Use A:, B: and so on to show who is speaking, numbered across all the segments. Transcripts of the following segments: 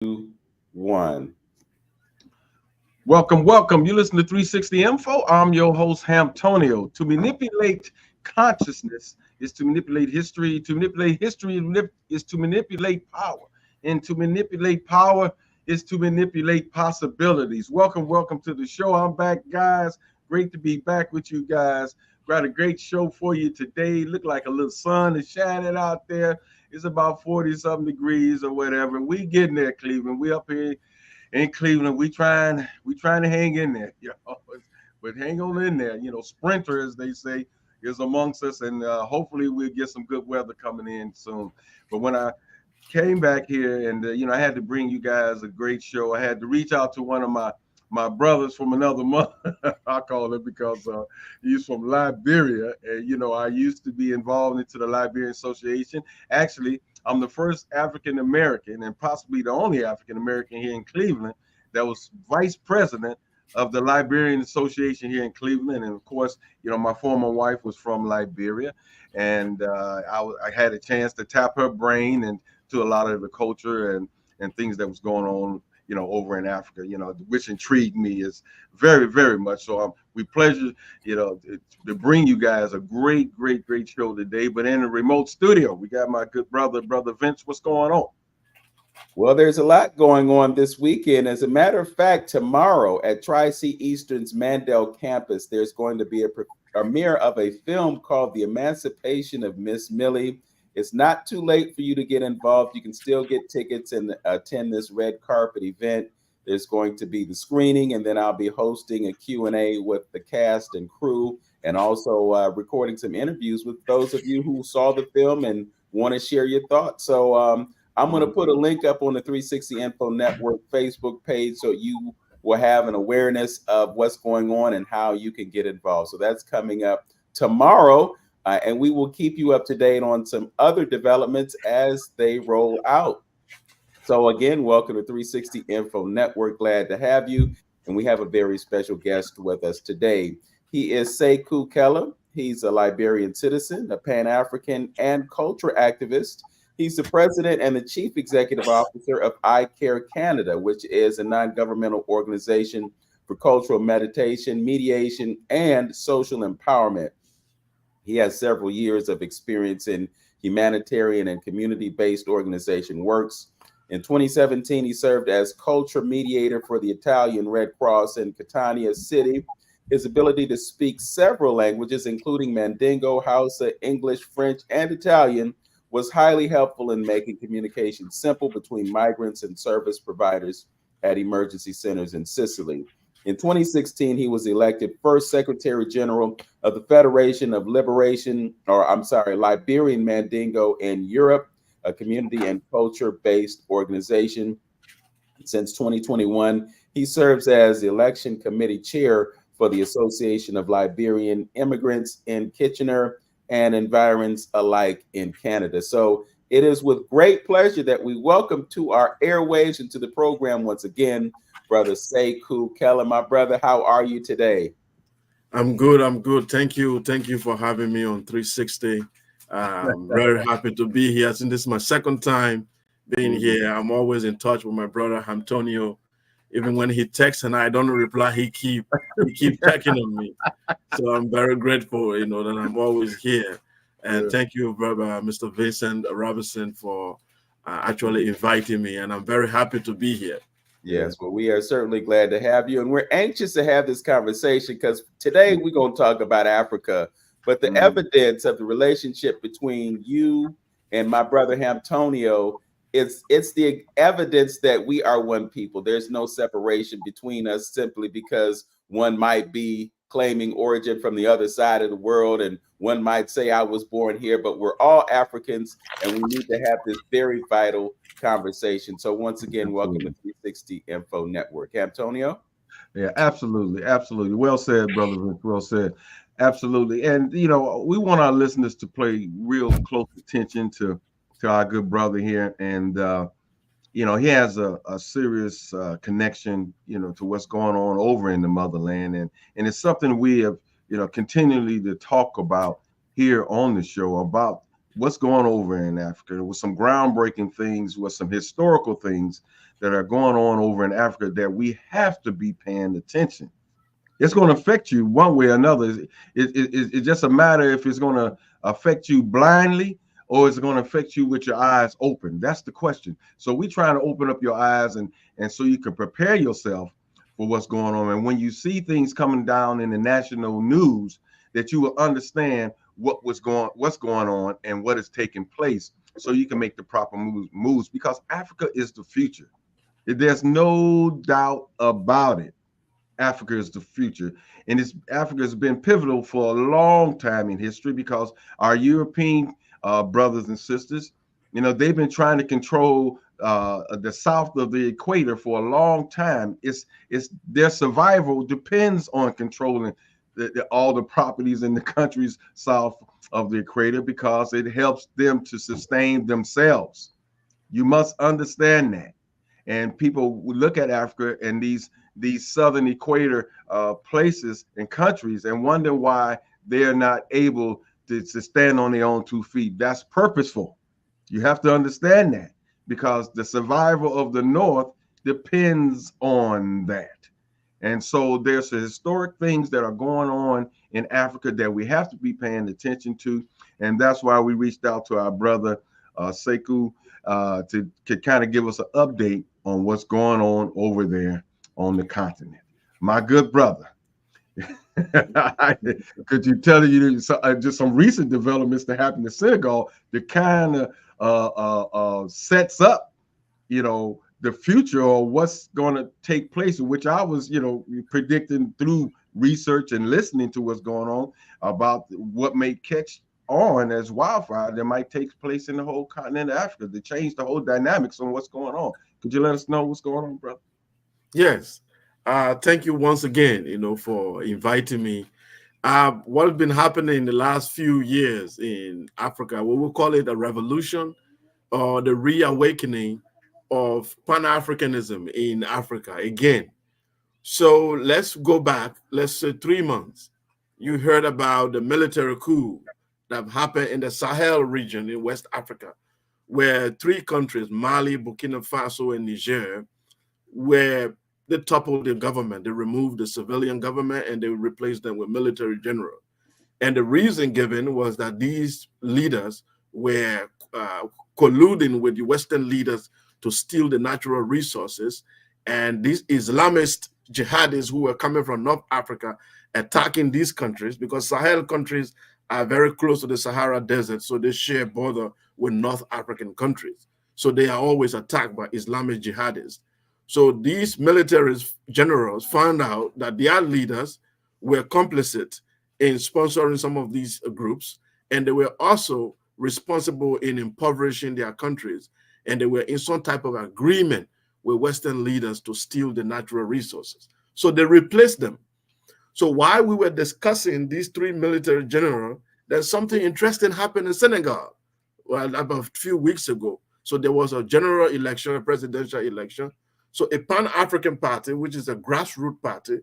A: 1.
B: Welcome. You listen to 360 Info. I'm your host, Hamtonio. To manipulate consciousness is to manipulate history. To manipulate history is to manipulate power. And to manipulate power is to manipulate possibilities. Welcome to the show. I'm back, guys. Great to be back with you guys. Got a great show for you today. Look like a little sun is shining out there. It's about 40-something degrees or whatever. We getting there, Cleveland. We up here in Cleveland. We trying to hang in there, but hang on in there. Sprinter, as they say, is amongst us, and hopefully we'll get some good weather coming in soon. But when I came back here, and I had to bring you guys a great show. I had to reach out to one of my brothers from another mother. I call it because he's from Liberia, and I used to be involved into the Liberian Association. Actually, I'm the first African American and possibly the only African American here in Cleveland that was vice president of the Liberian Association here in Cleveland. And of course, my former wife was from Liberia, and I had a chance to tap her brain and to a lot of the culture and things that was going on, over in Africa, which intrigued me is very, very much. So we pleasure, to bring you guys a great show today. But in the remote studio, we got my good brother Vince. What's going on?
A: Well, there's a lot going on this weekend. As a matter of fact, tomorrow at Tri-C Eastern's Mandel campus, there's going to be a premiere of a film called The Emancipation of Miss Millie. It's not too late for you to get involved. You can still get tickets and attend this red carpet event. There's going to be the screening, and then I'll be hosting a Q&A with the cast and crew, and also recording some interviews with those of you who saw the film and want to share your thoughts. So I'm going to put a link up on the 360 Info Network Facebook page so you will have an awareness of what's going on and how you can get involved. So that's coming up tomorrow. And we will keep you up to date on some other developments as they roll out. So again, welcome to 360 Info Network. Glad to have you. And we have a very special guest with us today. He is Sekou Kelleh. He's a Liberian citizen, a Pan African and culture activist. He's the president and the chief executive officer of I Care Canada, which is a non-governmental organization for cultural meditation, mediation, and social empowerment. He has several years of experience in humanitarian and community-based organization works. In 2017, he served as culture mediator for the Italian Red Cross in Catania City. His ability to speak several languages, including Mandingo, Hausa, English, French, and Italian, was highly helpful in making communication simple between migrants and service providers at emergency centers in Sicily. In 2016, he was elected first Secretary General of the Federation of Liberian Mandingo in Europe, a community and culture-based organization. Since 2021, he serves as the election committee chair for the Association of Liberian Immigrants in Kitchener and environs alike in Canada. So it is with great pleasure that we welcome to our airwaves and to the program once again, Brother Sekou Kelleh. My brother, how are you today?
C: I'm good. Thank you for having me on 360. I'm very happy to be here. Since this is my second time being here, I'm always in touch with my brother Antonio. Even when he texts and I don't reply, he keep checking on me. So I'm very grateful, that I'm always here. And thank you, brother, Mr. Vincent Robinson, for actually inviting me. And I'm very happy to be here.
A: Yes, well, we are certainly glad to have you. And we're anxious to have this conversation because today we're going to talk about Africa, but the evidence of the relationship between you and my brother Antonio, it's the evidence that we are one people. There's no separation between us simply because one might be claiming origin from the other side of the world, and one might say I was born here, but we're all Africans, and we need to have this very vital conversation. So once again, welcome to 360 Info Network. Antonio?
B: Yeah, absolutely. Well said, brother. Well said. Absolutely. And, we want our listeners to pay real close attention to our good brother here. And, he has a serious connection, to what's going on over in the motherland. And it's something we have, continually to talk about here on the show about what's going over in Africa with some groundbreaking things, with some historical things that are going on over in Africa that we have to be paying attention. It's going to affect you one way or another. It's just a matter if it's going to affect you blindly or it's going to affect you with your eyes open. That's the question. So we're trying to open up your eyes and so you can prepare yourself for what's going on. And when you see things coming down in the national news, that you will understand what's going on and what is taking place, so you can make the proper moves. Because Africa is the future. There's no doubt about it. Africa is the future, and Africa has been pivotal for a long time in history because our European brothers and sisters, they've been trying to control the south of the equator for a long time. It's their survival depends on controlling all the properties in the countries south of the equator because it helps them to sustain themselves. You must understand that. And people look at Africa and these southern equator places and countries and wonder why they're not able to stand on their own 2 feet. That's purposeful. You have to understand that because the survival of the North depends on that. And so there's historic things that are going on in Africa that we have to be paying attention to. And that's why we reached out to our brother Sekou to kind of give us an update on what's going on over there on the continent. My good brother, could you tell just some recent developments that happened in Senegal that kind of sets up, the future or what's going to take place, which I was, predicting through research and listening to what's going on about what may catch on as wildfire that might take place in the whole continent of Africa to change the whole dynamics on what's going on. Could you let us know what's going on, brother?
C: Yes. Thank you once again, for inviting me. What's been happening in the last few years in Africa, we will call it a revolution or the reawakening of Pan Africanism in Africa again. So let's go back, let's say 3 months. You heard about the military coup that happened in the Sahel region in West Africa, where 3 countries, Mali, Burkina Faso, and Niger, where they toppled the government. They removed the civilian government and they replaced them with military general. And the reason given was that these leaders were colluding with the Western leaders to steal the natural resources. And these Islamist jihadists who were coming from North Africa attacking these countries, because Sahel countries are very close to the Sahara Desert, so they share border with North African countries. So they are always attacked by Islamic jihadists. So these military generals found out that their leaders were complicit in sponsoring some of these groups, and they were also responsible in impoverishing their countries, and they were in some type of agreement with Western leaders to steal the natural resources. So they replaced them. So while we were discussing these 3 military generals, there's something interesting happened in Senegal, well, about a few weeks ago. So there was a general election, a presidential election. So a Pan-African party, which is a grassroots party,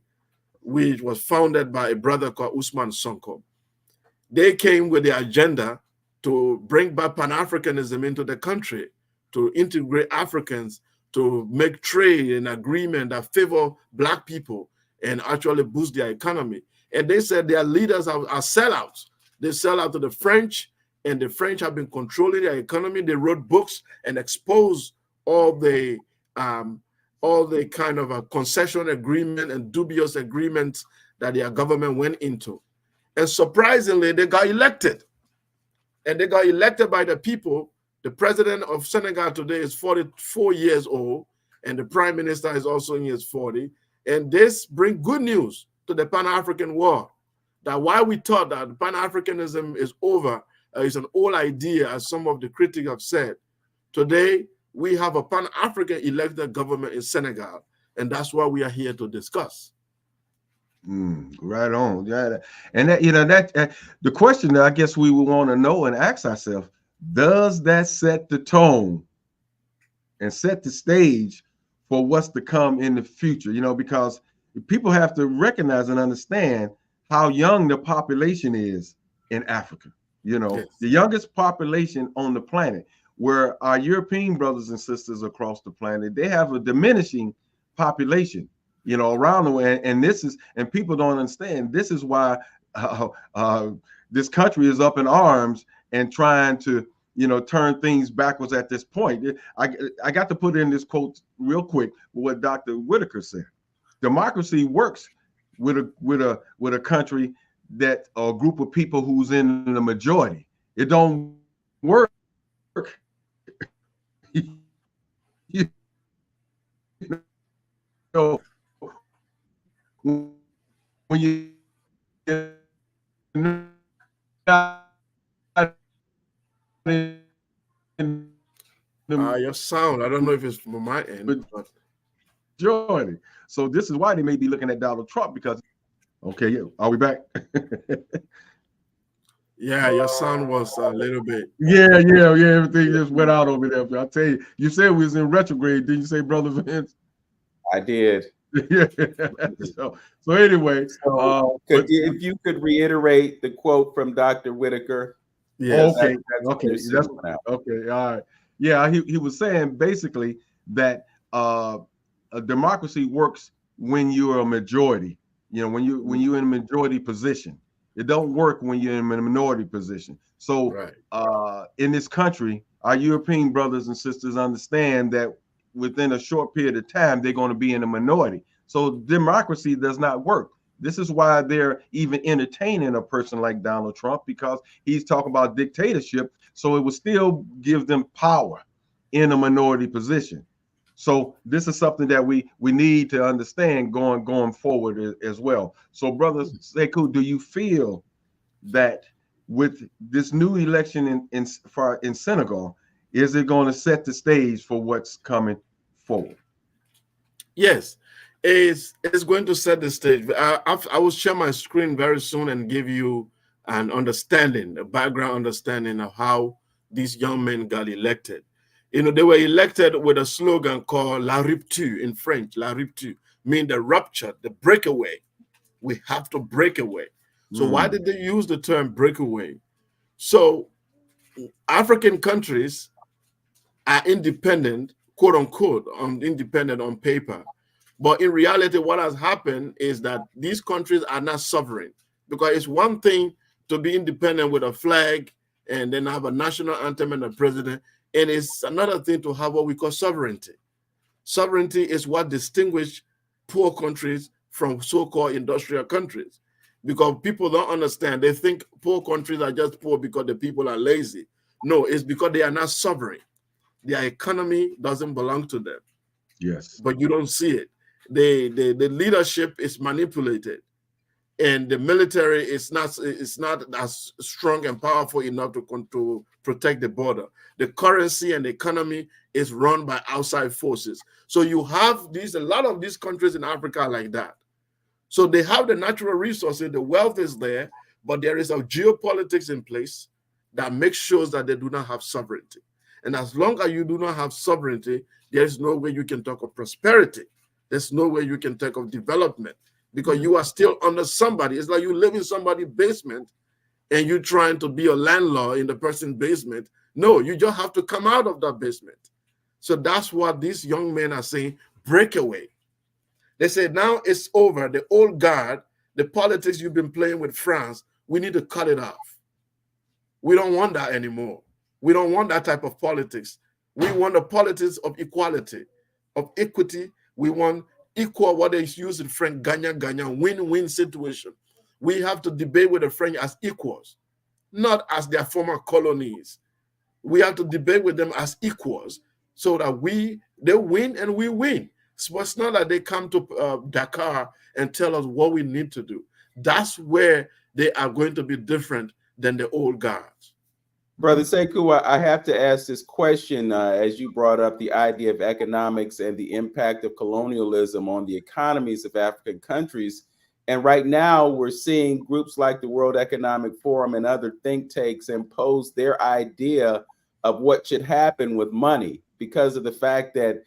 C: which was founded by a brother called Ousmane Sonko, they came with the agenda to bring back Pan-Africanism into the country, to integrate Africans, to make trade and agreement that favor Black people and actually boost their economy. And they said their leaders are sellouts. They sell out to the French, and the French have been controlling their economy. They wrote books and exposed all the kind of a concession agreement and dubious agreements that their government went into. And surprisingly, they got elected. And they got elected by the people. The president of Senegal today is 44 years old, and the prime minister is also in his 40. And this brings good news to the Pan-African war, that while we thought that Pan-Africanism is over, is an old idea, as some of the critics have said, today we have a Pan-African elected government in Senegal, and that's what we are here to discuss.
B: Right on. Yeah. And that, the question that I guess we would want to know and ask ourselves, does that set the tone and set the stage for what's to come in the future? Because people have to recognize and understand how young the population is in Africa. Yes. The youngest population on the planet. where our European brothers and sisters across the planet, they have a diminishing population, around the way. And this is, and people don't understand, this is why this country is up in arms and trying to, turn things backwards at this point. I got to put in this quote real quick, what Dr. Whitaker said. Democracy works with a country that, or a group of people who's in the majority. It don't work. You know, when you
C: your sound, I don't know if it's from my end, but
B: majority. So this is why they may be looking at Donald Trump, because, okay, yeah, are we back?
C: Yeah, your sound was a little bit.
B: Yeah, everything just went out over there. I tell you, you said we was in retrograde, didn't you say, Brother Vince?
A: I did.
B: Yeah. So anyway,
A: if you could reiterate the quote from Dr. Whitaker.
B: Yeah. Okay. Okay. All right. Yeah, he was saying basically that a democracy works when you're a majority. When you're in a majority position. It don't work when you're in a minority position. So in this country, our European brothers and sisters understand that within a short period of time, they're going to be in a minority. So democracy does not work. This is why they're even entertaining a person like Donald Trump, because he's talking about dictatorship. So it will still give them power in a minority position. So this is something that we need to understand going forward as well. So, Brother Sekou, do you feel that with this new election in Senegal, is it going to set the stage for what's coming forward?
C: Yes, it's going to set the stage. I will share my screen very soon and give you an understanding, a background understanding of how these young men got elected. They were elected with a slogan called La Rupture in French. La Rupture means the rupture, the breakaway. We have to break away. So why did they use the term breakaway? So African countries are independent, quote unquote, independent on paper. But in reality, what has happened is that these countries are not sovereign, because it's one thing to be independent with a flag and then have a national anthem and a president. And it's another thing to have what we call sovereignty. Sovereignty is what distinguishes poor countries from so-called industrial countries, because people don't understand. They think poor countries are just poor because the people are lazy. No, it's because they are not sovereign. Their economy doesn't belong to them.
B: Yes.
C: But you don't see it. The leadership is manipulated, and the military is not as strong and powerful enough to protect the border. The currency and the economy is run by outside forces. So you have a lot of these countries in Africa are like that. So they have the natural resources, the wealth is there, but there is a geopolitics in place that makes sure that they do not have sovereignty. And as long as you do not have sovereignty, there's no way you can talk of prosperity. There's no way you can talk of development, because you are still under somebody. It's like you live in somebody's basement and you're trying to be a landlord in the person's basement. No, you just have to come out of that basement. So that's what these young men are saying, break away. They say, now it's over. The old guard, the politics you've been playing with France, we need to cut it off. We don't want that anymore. We don't want that type of politics. We want the politics of equality, of equity. We want equal, what is used in French, gagnant, win-win situation. We have to debate with the French as equals, not as their former colonies. We have to debate with them as equals so that they win and we win. So it's not that they come to Dakar and tell us what we need to do. That's where they are going to be different than the old guards.
A: Brother Sekou, I have to ask this question as you brought up the idea of economics and the impact of colonialism on the economies of African countries. And right now we're seeing groups like the World Economic Forum and other think tanks impose their idea of what should happen with money because of the fact that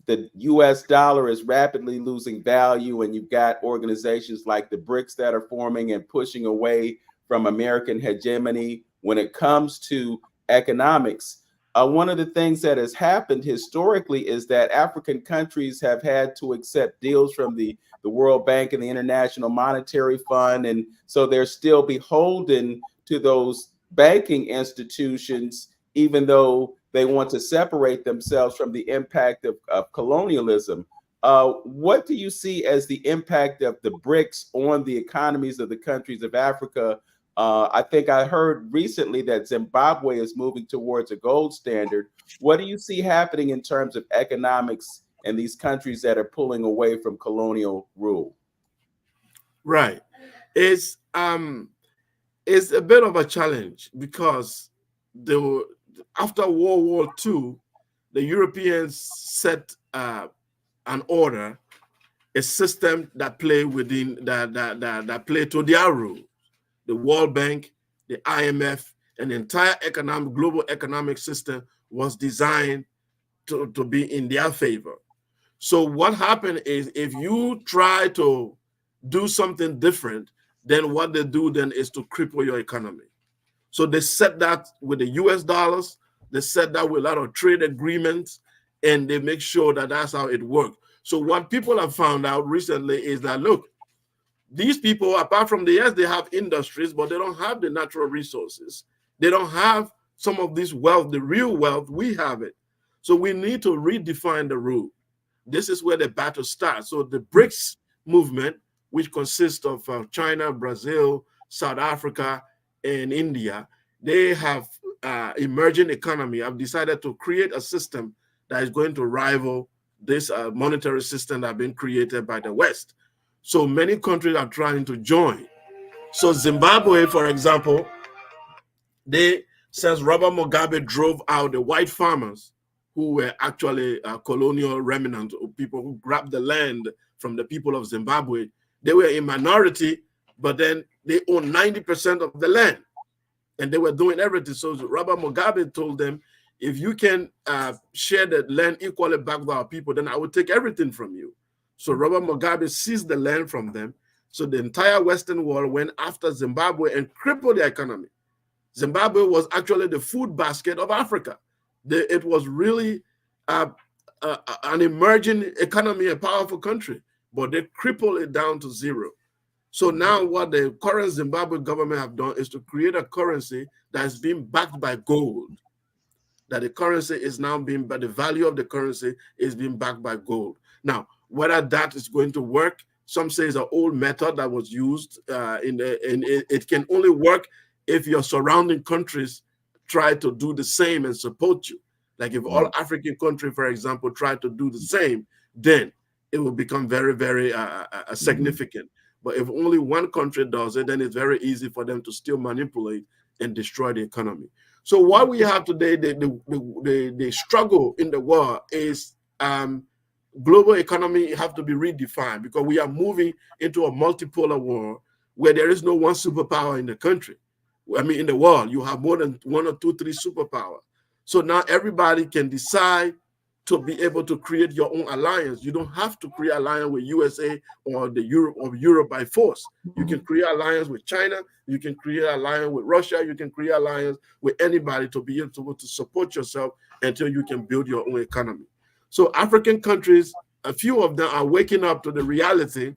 A: the US dollar is rapidly losing value, and you've got organizations like the BRICS that are forming and pushing away from American hegemony when it comes to economics. one of the things that has happened historically is that African countries have had to accept deals from the World Bank and the International Monetary Fund. And so they're still beholden to those banking institutions, even though they want to separate themselves from the impact of colonialism. What do you see as the impact of the BRICS on the economies of the countries of Africa? I think I heard recently that Zimbabwe is moving towards a gold standard. What do you see happening in terms of economics in these countries that are pulling away from colonial rule?
C: Right. It's a bit of a challenge because after World War II, the Europeans set an order, a system that play within that play to their rule. The World Bank, the IMF, and the entire global economic system was designed to be in their favor. So what happened is if you try to do something different, then what they do then is to cripple your economy. So they set that with the US dollars, they set that with a lot of trade agreements, and they make sure that that's how it works. So what people have found out recently is that, look, these people, apart from yes, they have industries, but they don't have the natural resources. They don't have some of this wealth, the real wealth. We have it. So we need to redefine the rule. This is where the battle starts. So the BRICS movement, which consists of China, Brazil, South Africa, and India, they have emerging economy. Have decided to create a system that is going to rival this monetary system that has been created by the West. So many countries are trying to join. So Zimbabwe, for example, since Robert Mugabe drove out the white farmers who were actually colonial remnants, people who grabbed the land from the people of Zimbabwe, they were in minority, but then they owned 90% of the land and they were doing everything. So Robert Mugabe told them, if you can share the land equally back with our people, then I will take everything from you. So Robert Mugabe seized the land from them. So the entire Western world went after Zimbabwe and crippled the economy. Zimbabwe was actually the food basket of Africa. It was really an emerging economy, a powerful country, but they crippled it down to zero. So now what the current Zimbabwe government have done is to create a currency that is being backed by gold. That the currency is now being, but the value of the currency is being backed by gold. Now, whether that is going to work, some say it's an old method that was used, and it can only work if your surrounding countries try to do the same and support you. Like if all African countries, for example, try to do the same, then it will become very, very significant. But if only one country does it, then it's very easy for them to still manipulate and destroy the economy. So what we have today, the struggle in the world is global economy have to be redefined because we are moving into a multipolar world where there is no one superpower in the country. I mean, in the world, you have more than 1 or 2, 3 superpowers. So now everybody can decide to be able to create your own alliance. You don't have to create alliance with USA or Europe by force. You can create alliance with China. You can create alliance with Russia. You can create alliance with anybody to be able to support yourself until you can build your own economy. So African countries, a few of them are waking up to the reality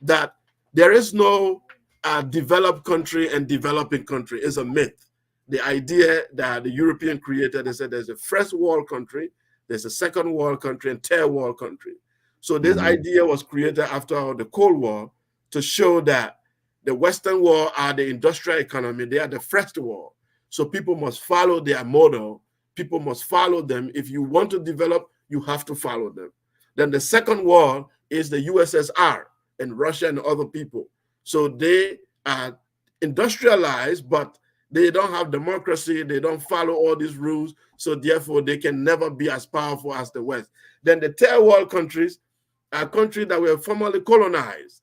C: that there is no developed country and developing country. It's a myth. The idea that the European created, they said there's a first world country, there's a second world country, and third world country. So this idea was created after the Cold War to show that the Western world are the industrial economy, they are the first world. So people must follow their model. People must follow them. If you want to develop, you have to follow them. Then the second world is the USSR and Russia and other people. So they are industrialized, but they don't have democracy. They don't follow all these rules. So therefore, they can never be as powerful as the West. Then the third world countries are countries that were formerly colonized.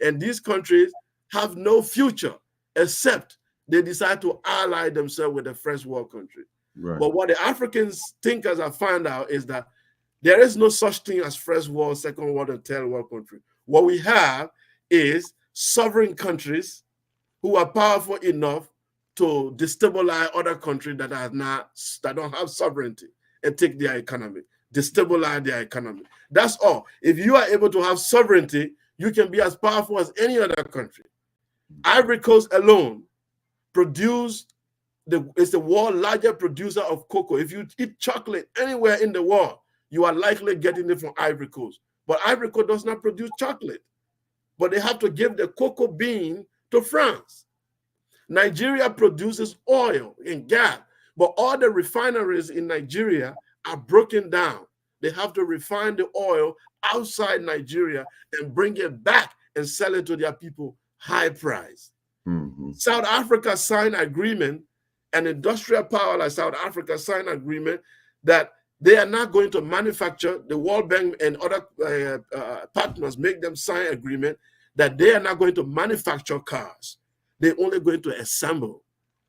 C: And these countries have no future except they decide to ally themselves with the first world country. Right. But what the Africans thinkers have found out is that there is no such thing as first world, second world, and third world country. What we have is sovereign countries who are powerful enough to destabilize other countries that don't have sovereignty and take their economy, destabilize their economy. That's all. If you are able to have sovereignty, you can be as powerful as any other country. Ivory Coast alone is the world's largest producer of cocoa. If you eat chocolate anywhere in the world, you are likely getting it from Ivory Coast. But Ivory Coast does not produce chocolate. But they have to give the cocoa bean to France. Nigeria produces oil and gas, but all the refineries in Nigeria are broken down. They have to refine the oil outside Nigeria and bring it back and sell it to their people high price.
B: Mm-hmm.
C: South Africa signed agreement, an industrial power like South Africa signed agreement that they are not going to manufacture. The World Bank and other partners make them sign agreement that they are not going to manufacture cars. They're only going to assemble,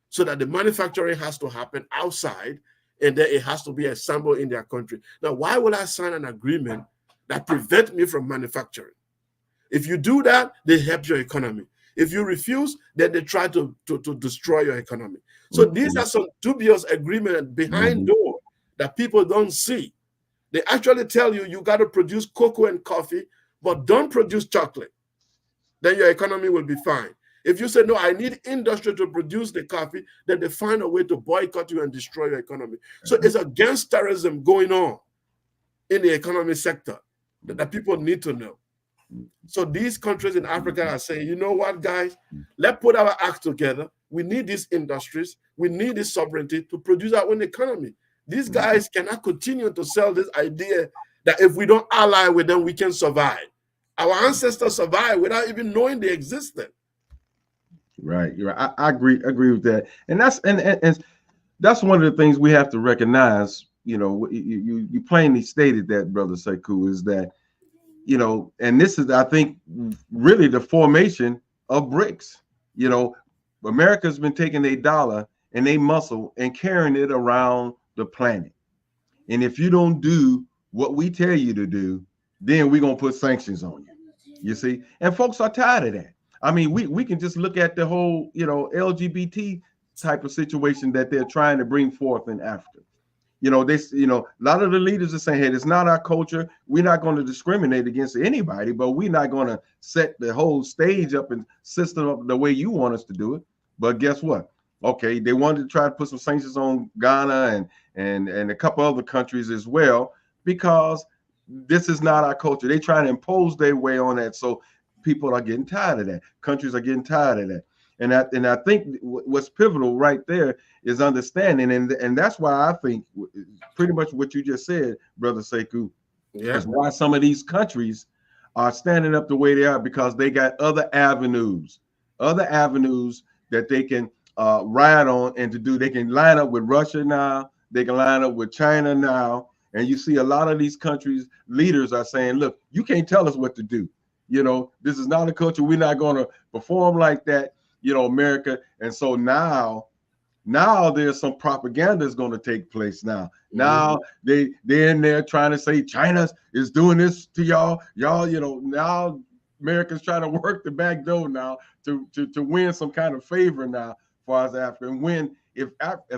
C: so that the manufacturing has to happen outside and then it has to be assembled in their country. Now, why would I sign an agreement that prevents me from manufacturing? If you do that, they help your economy. If you refuse, then they try to destroy your economy. So these are some dubious agreements behind door that people don't see. They actually tell you you got to produce cocoa and coffee, but don't produce chocolate. Then your economy will be fine. If you say, no, I need industry to produce the coffee, then they find a way to boycott you and destroy your economy. So it's a gangsterism going on in the economic sector that people need to know. So these countries in Africa are saying, you know what, guys, let's put our act together. We need these industries. We need this sovereignty to produce our own economy. These guys cannot continue to sell this idea that if we don't ally with them, we can survive. Our ancestors survived without even knowing they existed.
B: Right. You're right. I agree with that. And that's one of the things we have to recognize. You know, you plainly stated that, Brother Sekou, is that, you know, and this is, I think, really the formation of BRICS. You know, America's been taking their dollar and their muscle and carrying it around the planet. And if you don't do what we tell you to do, then we're going to put sanctions on you. You see? And folks are tired of that. I mean, we can just look at the whole, you know, LGBT type of situation that they're trying to bring forth in Africa. You know, a lot of the leaders are saying, hey, it's not our culture. We're not going to discriminate against anybody, but we're not going to set the whole stage up and system up the way you want us to do it. But guess what? Okay, they wanted to try to put some sanctions on Ghana and a couple other countries as well, because this is not our culture. They try to impose their way on that. So people are getting tired of that. Countries are getting tired of that. And I think what's pivotal right there is understanding. And that's why I think pretty much what you just said, Brother Sekou, is why some of these countries are standing up the way they are, because they got other avenues that they can ride on and to do. They can line up with Russia now. They can line up with China now. And you see a lot of these countries, leaders are saying, look, you can't tell us what to do. You know, this is not a culture. We're not going to perform like that, you know, America. And so now there's some propaganda is going to take place now. Now they're in there trying to say China is doing this to y'all, you know, now America's trying to work the back door now to win some kind of favor now for us Africa. And when if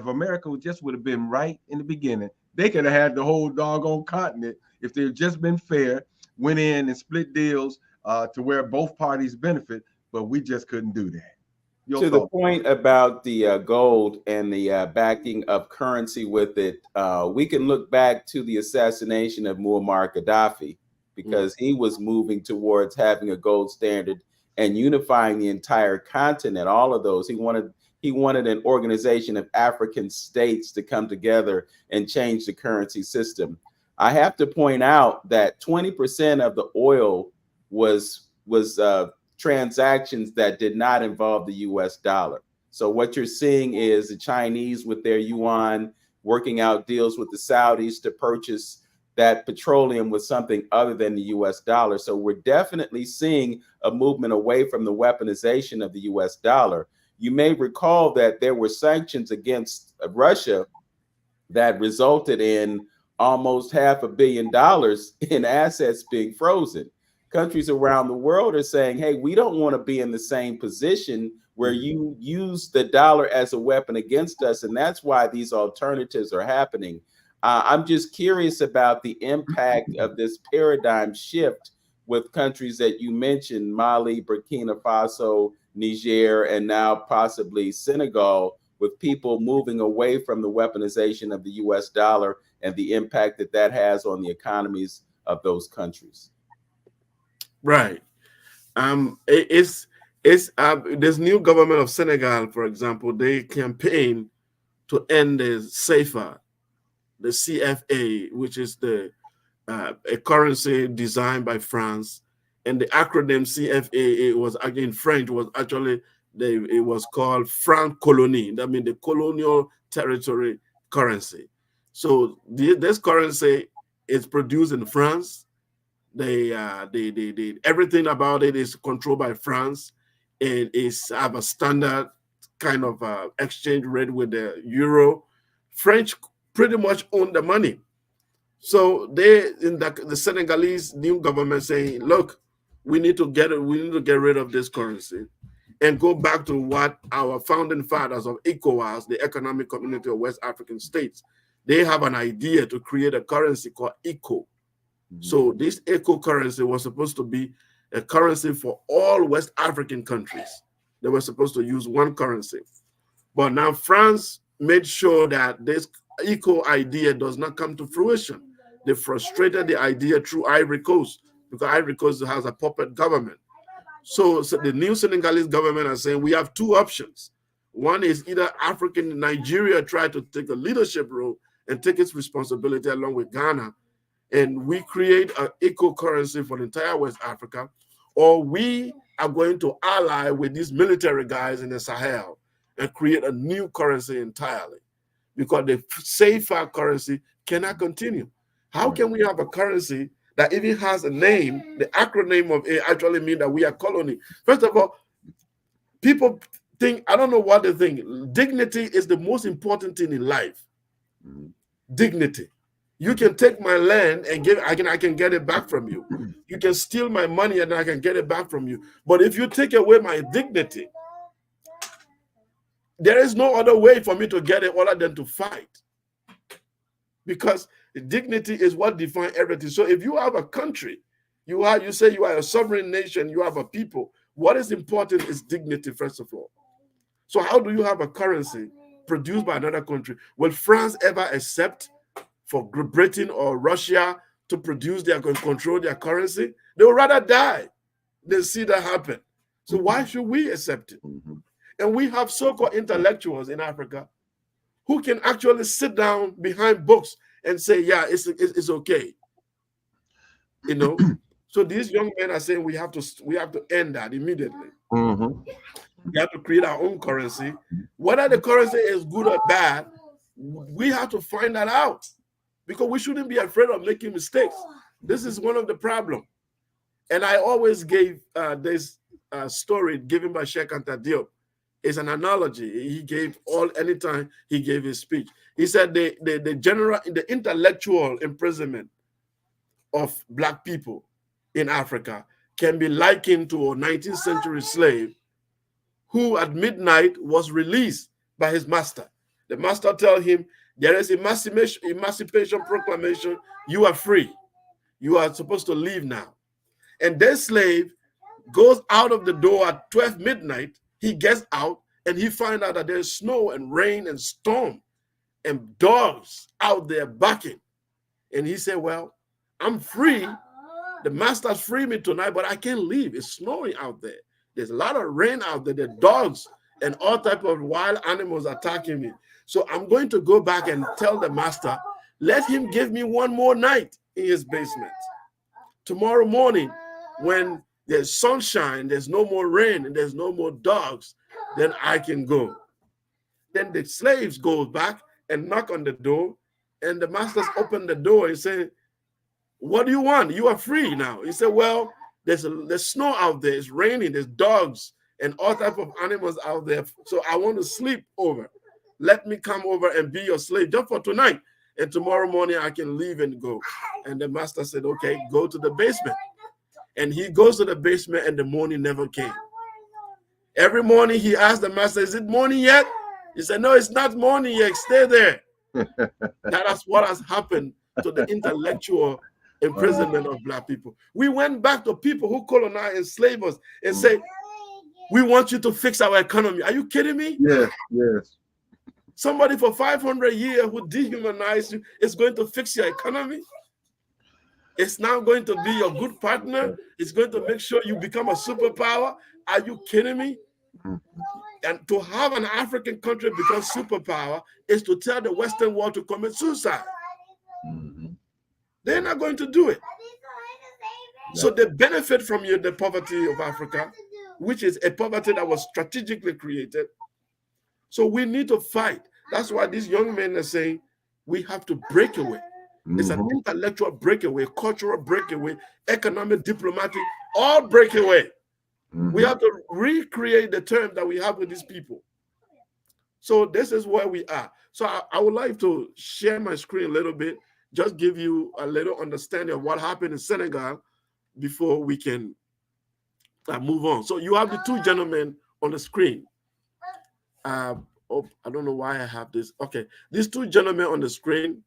B: America just would have been right in the beginning, they could have had the whole doggone continent if they'd just been fair, went in and split deals to where both parties benefit, but we just couldn't do that.
A: The point about the gold and the backing of currency with it, we can look back to the assassination of Muammar Gaddafi, because he was moving towards having a gold standard and unifying the entire continent. All of those, he wanted an organization of African states to come together and change the currency system. I have to point out that 20% of the oil was transactions that did not involve the US dollar. So what you're seeing is the Chinese with their yuan working out deals with the Saudis to purchase that petroleum with something other than the US dollar. So we're definitely seeing a movement away from the weaponization of the US dollar. You may recall that there were sanctions against Russia that resulted in almost $500 million in assets being frozen. countries around the world are saying, hey, we don't want to be in the same position where you use the dollar as a weapon against us. And that's why these alternatives are happening. I'm just curious about the impact of this paradigm shift with countries that you mentioned, Mali, Burkina Faso, Niger, and now possibly Senegal, with people moving away from the weaponization of the US dollar and the impact that that has on the economies of those countries.
C: Right. It's this new government of Senegal, for example, they campaign to end the CFA, the CFA, which is a currency designed by France, and the acronym CFA, it was in French, was actually it was called franc colonie. That means the colonial territory currency. So this currency is produced in France. They everything about it is controlled by France, and have a standard kind of exchange rate with the euro. French pretty much own the money. So they in the Senegalese new government saying, look, we need to get rid of this currency and go back to what our founding fathers of ECOWAS, the Economic Community of West African States, they have an idea to create a currency called ECO. So this ECO currency was supposed to be a currency for all West African countries. They were supposed to use one currency. But now France made sure that this ECO idea does not come to fruition. They frustrated the idea through Ivory Coast, because Ivory Coast has a puppet government. So the new Senegalese government are saying we have two options. One is either Nigeria try to take a leadership role and take its responsibility along with Ghana, and we create an eco currency for the entire West Africa, or we are going to ally with these military guys in the Sahel and create a new currency entirely, because the CFA currency cannot continue. How can we have a currency that even has a name, the acronym of it actually means that we are colony? First of all, people think, I don't know what they think, dignity is the most important thing in life. Dignity. You can take my land and I can get it back from you. You can steal my money and I can get it back from you. But if you take away my dignity, there is no other way for me to get it other than to fight. Because dignity is what defines everything. So if you have a country, you say you are a sovereign nation, you have a people, what is important is dignity, first of all. So how do you have a currency produced by another country? Will France ever accept for Great Britain or Russia to produce control their currency? They would rather die than see that happen. So why should we accept it? And we have so-called intellectuals in Africa who can actually sit down behind books and say, yeah, it's okay. You know, so these young men are saying we have to end that immediately. We have to create our own currency. Whether the currency is good or bad, we have to find that out, because we shouldn't be afraid of making mistakes. This is one of the problems. And I always gave this story given by Sheikh Anta Diop. It's an analogy he gave anytime he gave his speech. He said the intellectual imprisonment of Black people in Africa can be likened to a 19th century slave who at midnight was released by his master. The master tells him, there is emancipation proclamation, you are free. You are supposed to leave now. And this slave goes out of the door at 12 midnight. He gets out and he finds out that there's snow and rain and storm and dogs out there barking. And he said, well, I'm free. The master's freed me tonight, but I can't leave. It's snowing out there. There's a lot of rain out there. There are dogs and all types of wild animals attacking me. So I'm going to go back and tell the master, let him give me one more night in his basement. Tomorrow morning, when there's sunshine, there's no more rain, and there's no more dogs, then I can go. Then the slaves go back and knock on the door, and the masters open the door and say, what do you want? You are free now. He said, well, there's snow out there, it's raining, there's dogs and all types of animals out there. So I want to sleep over. Let me come over and be your slave just for tonight. And tomorrow morning I can leave and go. And the master said, okay, go to the basement. And he goes to the basement and the morning never came. Every morning he asked the master, is it morning yet? He said, no, it's not morning yet. Stay there. That is what has happened to the intellectual imprisonment of Black people. We went back to people who colonized and enslaved us and say, we want you to fix our economy. Are you kidding me?
B: Yes, yes.
C: Somebody for 500 years who dehumanized you is going to fix your economy? It's now going to be your good partner. It's going to make sure you become a superpower. Are you kidding me? And to have an African country become superpower is to tell the Western world to commit suicide. They're not going to do it. So they benefit from the poverty of Africa, which is a poverty that was strategically created. So we need to fight. That's why these young men are saying we have to break away. It's an intellectual breakaway, cultural breakaway, economic, diplomatic, all breakaway. We have to recreate the term that we have with these people. So this is where we are. So I would like to share my screen a little bit, just give you a little understanding of what happened in Senegal before we can move on. So you have the two gentlemen on the screen. Oh, I don't know why I have this. Okay, these two gentlemen on the screen,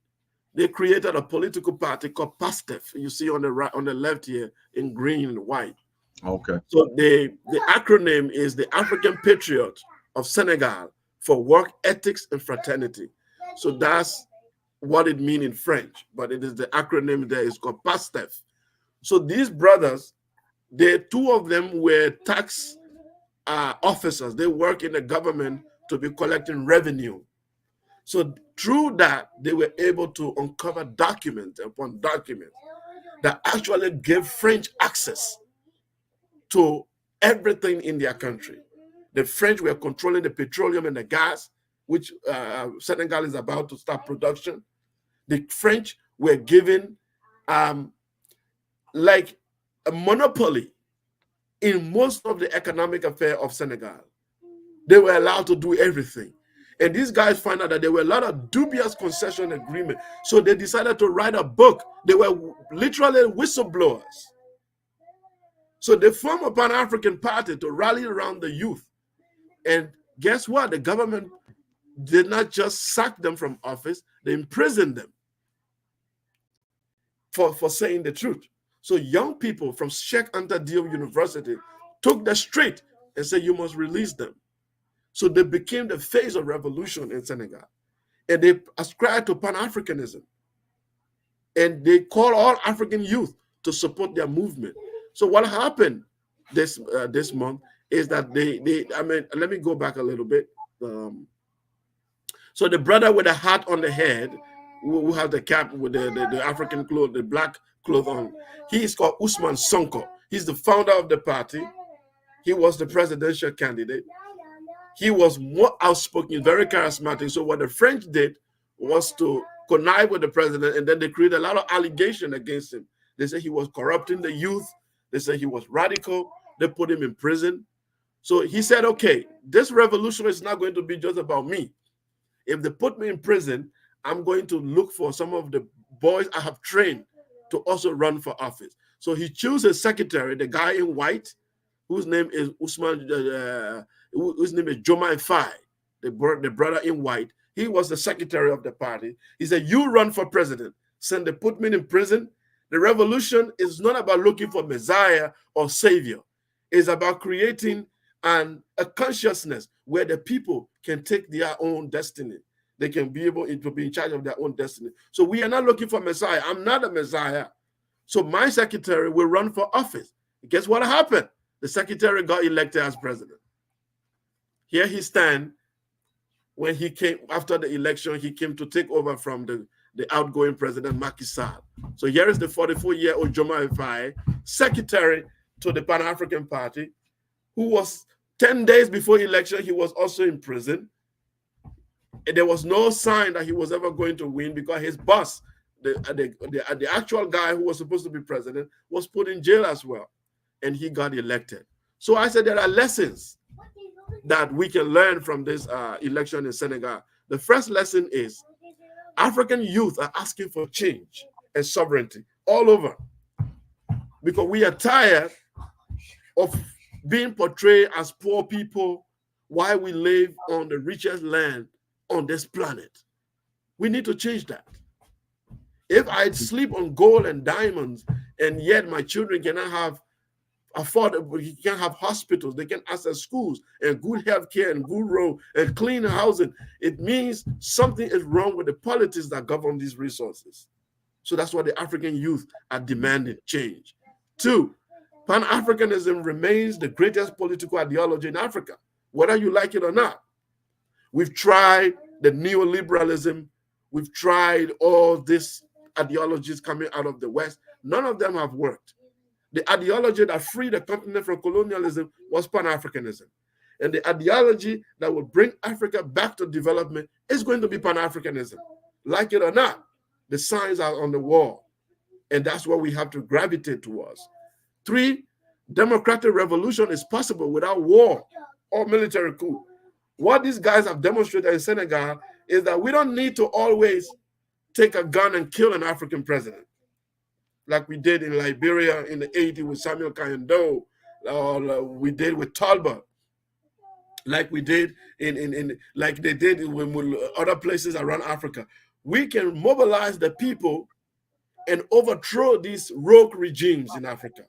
C: they created a political party called PASTEF. You see on the right, on the left here in green and white.
B: Okay.
C: So the acronym is the African Patriot of Senegal for Work Ethics and Fraternity. So that's what it means in French, but it is the acronym there is called PASTEF. So these brothers, two of them were tax officers. They work in the government to be collecting revenue. So through that, they were able to uncover document upon document that actually gave French access to everything in their country. The French were controlling the petroleum and the gas, which Senegal is about to start production. The French were given like a monopoly in most of the economic affair of Senegal. They were allowed to do everything. And these guys found out that there were a lot of dubious concession agreements. So they decided to write a book. They were literally whistleblowers. So they formed a Pan African party to rally around the youth. And guess what? The government did not just sack them from office, they imprisoned them for saying the truth. So young people from Sheikh Anta Diop University took the street and said, you must release them. So they became the face of revolution in Senegal. And they ascribed to Pan-Africanism. And they call all African youth to support their movement. So what happened this month is that let me go back a little bit. So the brother with the hat on the head, who has the cap with the African clothes, the black clothes on, he is called Ousmane Sonko. He's the founder of the party. He was the presidential candidate. He was more outspoken, very charismatic. So what the French did was to connive with the president, and then they created a lot of allegations against him. They said he was corrupting the youth. They said he was radical. They put him in prison. So he said, okay, this revolution is not going to be just about me. If they put me in prison, I'm going to look for some of the boys I have trained to also run for office. So he chose a secretary, the guy in white, whose name is whose name is Jomai Faye, the brother in white. He was the secretary of the party. He said, you run for president. Send the put me in prison. The revolution is not about looking for Messiah or Savior. It's about creating a consciousness where the people can take their own destiny. They can be able to be in charge of their own destiny. So we are not looking for Messiah. I'm not a Messiah. So my secretary will run for office. Guess what happened? The secretary got elected as president. Here he stands. When he came after the election, he came to take over from the outgoing president, Macky Sall. So here is the 44-year-old Jomai Faye, secretary to the Pan-African Party, who was 10 days before election, he was also in prison. And there was no sign that he was ever going to win because his boss, the actual guy who was supposed to be president, was put in jail as well. And he got elected. So I said there are lessons that we can learn from this election in Senegal. The first lesson is African youth are asking for change and sovereignty all over. because we are tired of being portrayed as poor people while we live on the richest land on this planet. We need to change that. If I sleep on gold and diamonds, and yet my children cannot have affordable, you can't have hospitals, they can access schools and good health care and good road and clean housing, it means something is wrong with the politics that govern these resources. So that's why the African youth are demanding change. 2, Pan-Africanism remains the greatest political ideology in Africa, whether you like it or not. We've tried the neoliberalism, we've tried all these ideologies coming out of the West. None of them have worked. The ideology that freed the continent from colonialism was Pan-Africanism. And the ideology that will bring Africa back to development is going to be Pan-Africanism. Like it or not, the signs are on the wall. And that's what we have to gravitate towards. 3, democratic revolution is possible without war or military coup. What these guys have demonstrated in Senegal is that we don't need to always take a gun and kill an African president, like we did in Liberia in the 80s with Samuel Kayando, or we did with Talbot, like we did like they did in other places around Africa. We can mobilize the people and overthrow these rogue regimes in Africa.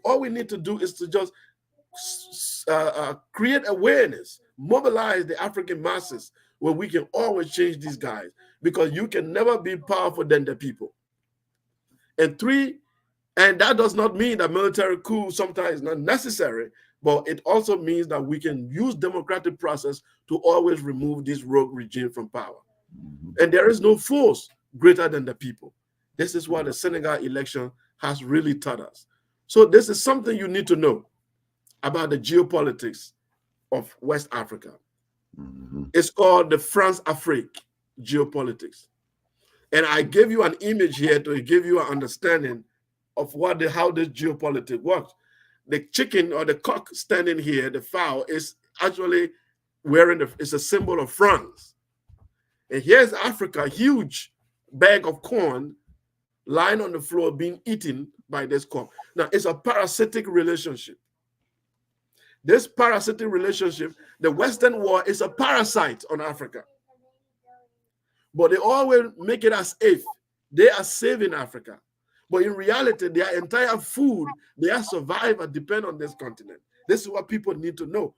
C: All we need to do is to just create awareness, mobilize the African masses, where we can always change these guys, because you can never be powerful than the people. And 3, and that does not mean that military coup sometimes is not necessary, but it also means that we can use democratic process to always remove this rogue regime from power. And there is no force greater than the people. This is what the Senegal election has really taught us. So this is something you need to know about the geopolitics of West Africa. It's called the France-Afrique geopolitics. And I gave you an image here to give you an understanding of how this geopolitics works. The chicken or the cock standing here, the fowl, is actually it's a symbol of France. And here's Africa, a huge bag of corn lying on the floor being eaten by this cock. Now, it's a parasitic relationship. This parasitic relationship, the Western world is a parasite on Africa. But they always make it as if they are saving Africa. But in reality, their entire food, their survival depend on this continent. This is what people need to know.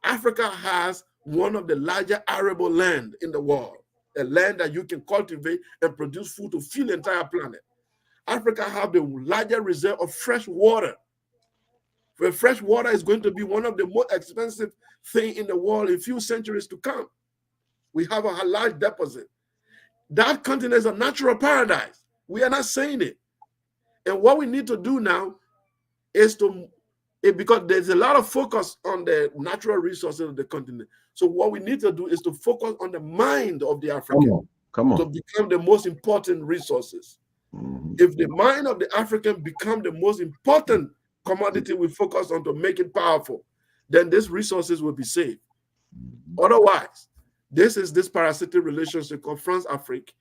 C: Africa has one of the larger arable land in the world, a land that you can cultivate and produce food to feed the entire planet. Africa has the larger reserve of fresh water. Where fresh water is going to be one of the most expensive things in the world in a few centuries to come. We have a large deposit. That continent is a natural paradise. We are not saying it. And what we need to do now is because there's a lot of focus on the natural resources of the continent. So what we need to do is to focus on the mind of the African.
B: Come on.
C: To become the most important resources. If the mind of the African become the most important commodity we focus on to make it powerful, then these resources will be saved. Otherwise, this parasitic relationship of France-Afrique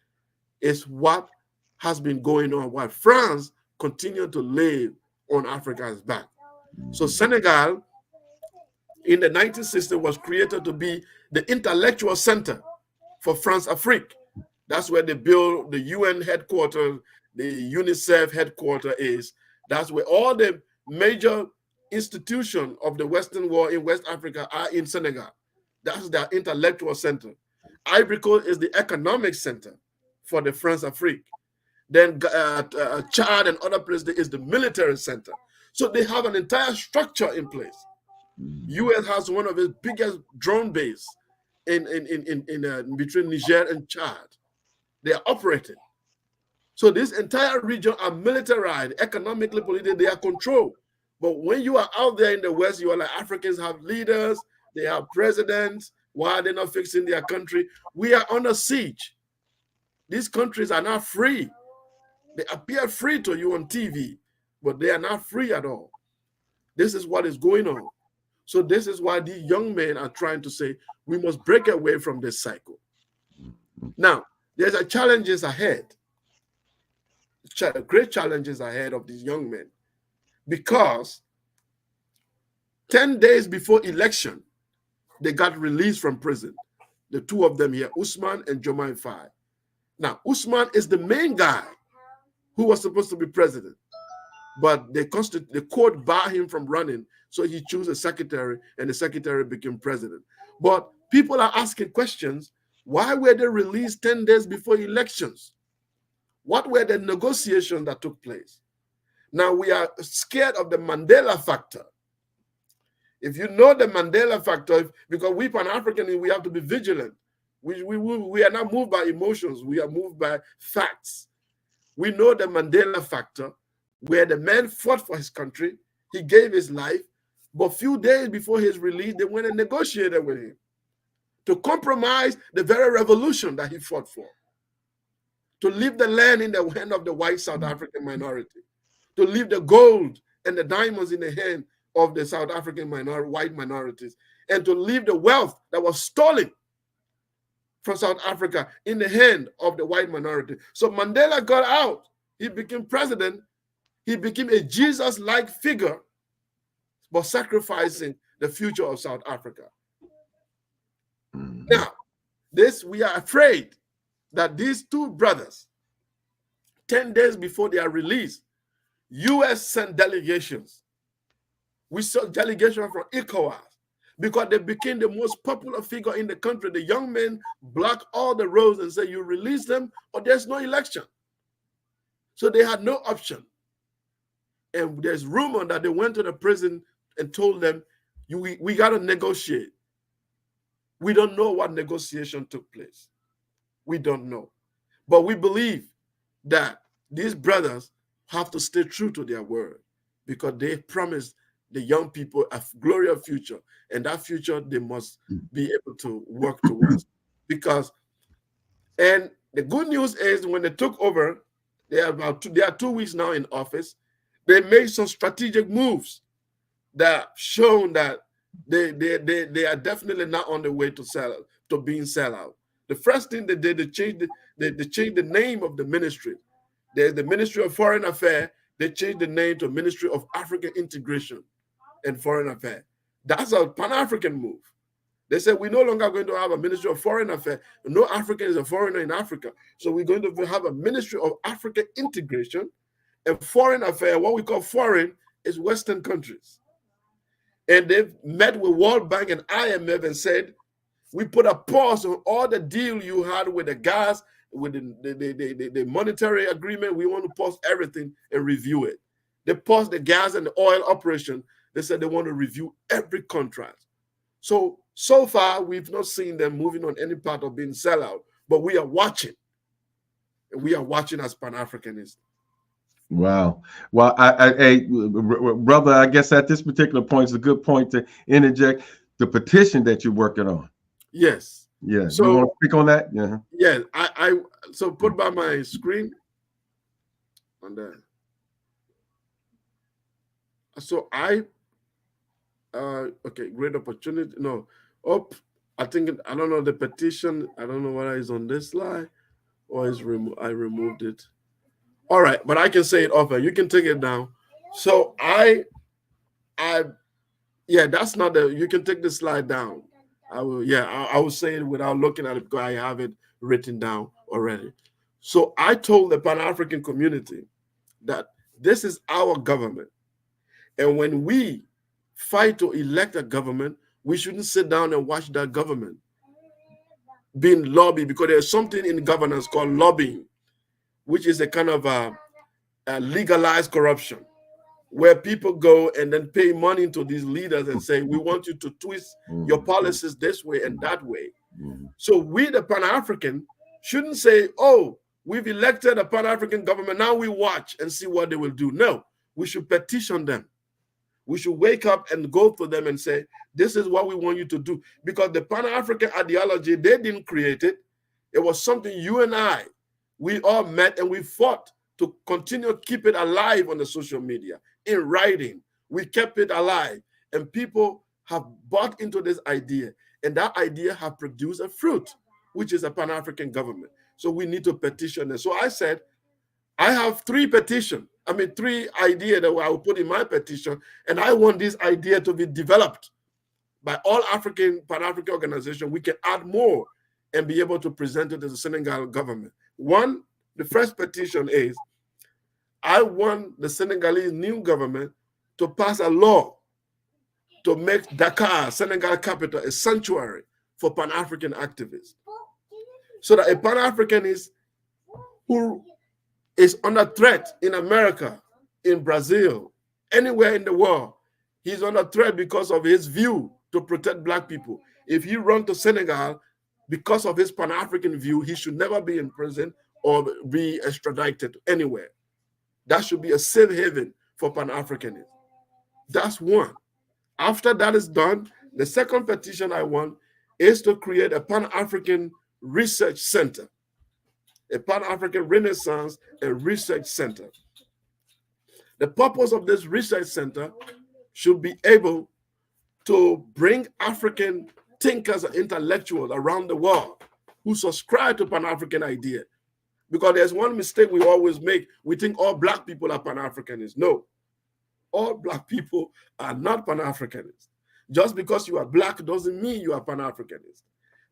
C: is what has been going on while France continued to live on Africa's back. So Senegal in the 1960s was created to be the intellectual center for France-Afrique. That's where they built the UN headquarters, the UNICEF headquarters is. That's where all the major institutions of the Western world in West Africa are in Senegal. That's their intellectual center. Ivory Coast is the economic center for the France-Afrique. Then Chad and other places is the military center. So they have an entire structure in place. US has one of its biggest drone base in between Niger and Chad. They are operating. So this entire region are militarized, economically, politically, they are controlled. But when you are out there in the West, you are like Africans have leaders, they have presidents. Why are they not fixing their country? We are under siege. These countries are not free. They appear free to you on TV, but they are not free at all. This is what is going on. So this is why these young men are trying to say, we must break away from this cycle. Now, there's challenges ahead. Great challenges ahead of these young men. because 10 days before election, they got released from prison. The two of them here, Usman and Jomai Faye. Now, Usman is the main guy who was supposed to be president, but the court barred him from running, so he chose a secretary, and the secretary became president. But people are asking questions. Why were they released 10 days before elections? What were the negotiations that took place? Now, we are scared of the Mandela factor. If you know the Mandela factor, because we Pan-Africans, we have to be vigilant. We are not moved by emotions. We are moved by facts. We know the Mandela factor, where the man fought for his country. He gave his life. But a few days before his release, they went and negotiated with him to compromise the very revolution that he fought for, to leave the land in the hand of the white South African minority, to leave the gold and the diamonds in the hand of the South African white minorities, and to leave the wealth that was stolen from South Africa in the hand of the white minority. So Mandela got out. He became president. He became a Jesus-like figure, but sacrificing the future of South Africa. Now, we are afraid that these two brothers, 10 days before they are released, U.S. sent delegations. We saw delegations from ECOWAS because they became the most popular figure in the country. The young men blocked all the roads and said, you release them or there's no election. So they had no option. And there's rumor that they went to the prison and told them, we got to negotiate. We don't know what negotiation took place. We don't know. But we believe that these brothers have to stay true to their word because they promised the young people a glorious future. And that future, they must be able to work towards. And the good news is when they took over, they are 2 weeks now in office, they made some strategic moves that shown that they are definitely not on the way to being sellout. The first thing they did, they changed the name of the ministry. There's the Ministry of Foreign Affairs. They changed the name to Ministry of African Integration and Foreign Affairs. That's a Pan-African move. They said we're no longer going to have a Ministry of Foreign Affairs. No African is a foreigner in Africa. So we're going to have a Ministry of African Integration and Foreign Affairs. What we call foreign is Western countries. And they've met with World Bank and IMF and said, we put a pause on all the deal you had with the gas, with the monetary agreement. We want to pause everything and review it. They paused the gas and the oil operation. They said they want to review every contract. So far, we've not seen them moving on any part of being sellout, but we are watching. And we are watching as Pan-Africanists.
B: Wow. Well, brother, I guess at this particular point, it's a good point to interject the petition that you're working on.
C: Yes.
B: Yeah. So you want to speak on that? Yeah.
C: Yeah. I so put by my screen on there. So okay, great opportunity. No, I think I don't know the petition. I don't know whether it's on this slide or is I removed it. All right, but I can say it often. You can take it down. So yeah, that's not you can take the slide down. I will say it without looking at it because I have it written down already. So I told the Pan-African community that this is our government. And when we fight to elect a government, we shouldn't sit down and watch that government being lobbied, because there's something in governance called lobbying, which is a kind of a legalized corruption, where people go and then pay money to these leaders and say, we want you to twist your policies this way and that way. So we, the Pan-African, shouldn't say, oh, we've elected a Pan-African government, now we watch and see what they will do. No, we should petition them. We should wake up and go to them and say, this is what we want you to do. Because the Pan-African ideology, they didn't create it. It was something you and I, we all met and we fought to continue to keep it alive on the social media. In writing, we kept it alive. And people have bought into this idea. And that idea has produced a fruit, which is a Pan-African government. So we need to petition them. So I said, I have 3 petitions. three ideas that I will put in my petition, and I want this idea to be developed by all Pan-African organizations. We can add more and be able to present it to the Senegal government. One, the first petition is, I want the Senegalese new government to pass a law to make Dakar, Senegal capital, a sanctuary for Pan-African activists. So that a Pan-Africanist who is under threat in America, in Brazil, anywhere in the world, he's under threat because of his view to protect Black people. If he run to Senegal because of his Pan-African view, he should never be in prison or be extradited anywhere. That should be a safe haven for Pan-Africanism. That's one. After that is done, the second petition I want is to create a Pan-African research center, a Pan-African Renaissance and Research Center. The purpose of this research center should be able to bring African thinkers and intellectuals around the world who subscribe to Pan-African idea. Because there's one mistake we always make. We think all Black people are Pan-Africanists. No, all Black people are not Pan-Africanists. Just because you are Black doesn't mean you are Pan-Africanist.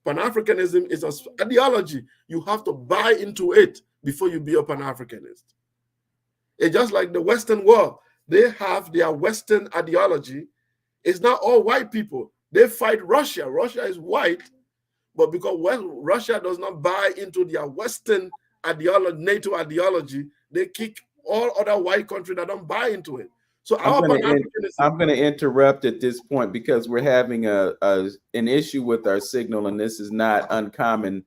C: Pan-Africanism is an ideology. You have to buy into it before you be a Pan-Africanist. It's just like the Western world. They have their Western ideology. It's not all white people. They fight Russia. Russia is white, but because Russia does not buy into their Western ideology, NATO ideology, they kick all other white countries that don't buy into it. So
A: I'm going to interrupt at this point because we're having an issue with our signal, and this is not uncommon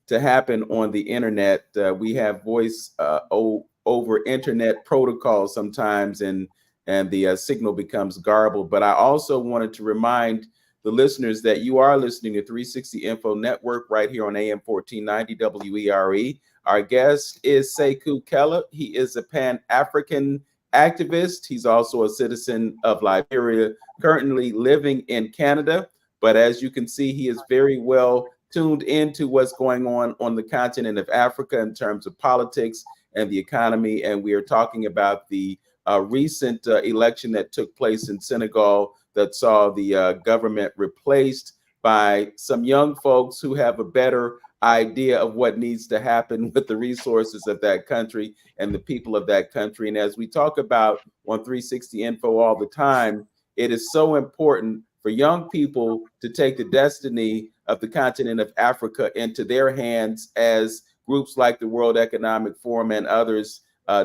A: to happen on the internet. We have voice over internet protocol sometimes, and the signal becomes garbled. But I also wanted to remind the listeners that you are listening to 360 Info Network right here on AM 1490 WERE. Our guest is Sekou Kelleh. He is a Pan-African activist. He's also a citizen of Liberia, currently living in Canada. But as you can see, he is very well tuned into what's going on the continent of Africa in terms of politics and the economy. And we are talking about the recent election that took place in Senegal that saw the government replaced by some young folks who have a better idea of what needs to happen with the resources of that country and the people of that country. And as we talk about on 360 Info all the time, it is so important for young people to take the destiny of the continent of Africa into their hands as groups like the World Economic Forum and others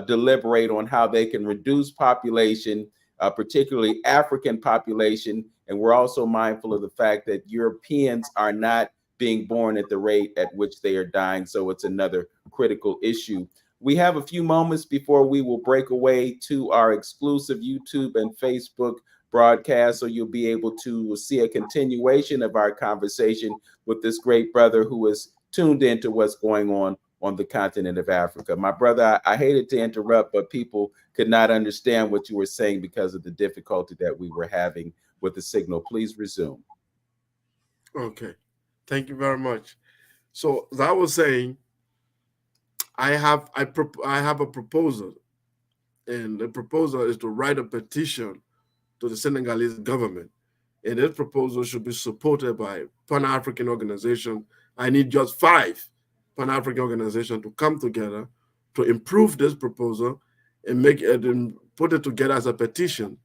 A: deliberate on how they can reduce population, particularly African population. And we're also mindful of the fact that Europeans are not being born at the rate at which they are dying. So it's another critical issue. We have a few moments before we will break away to our exclusive YouTube and Facebook broadcast. So you'll be able to see a continuation of our conversation with this great brother who is tuned into what's going on the continent of Africa. My brother, I hated to interrupt, but people could not understand what you were saying because of the difficulty that we were having with the signal. Please resume.
C: Okay. Thank you very much. So as I was saying, I have a proposal, and the proposal is to write a petition to the Senegalese government. And this proposal should be supported by Pan-African organizations. I need just 5 Pan-African organizations to come together to improve this proposal and make it and put it together as a petition,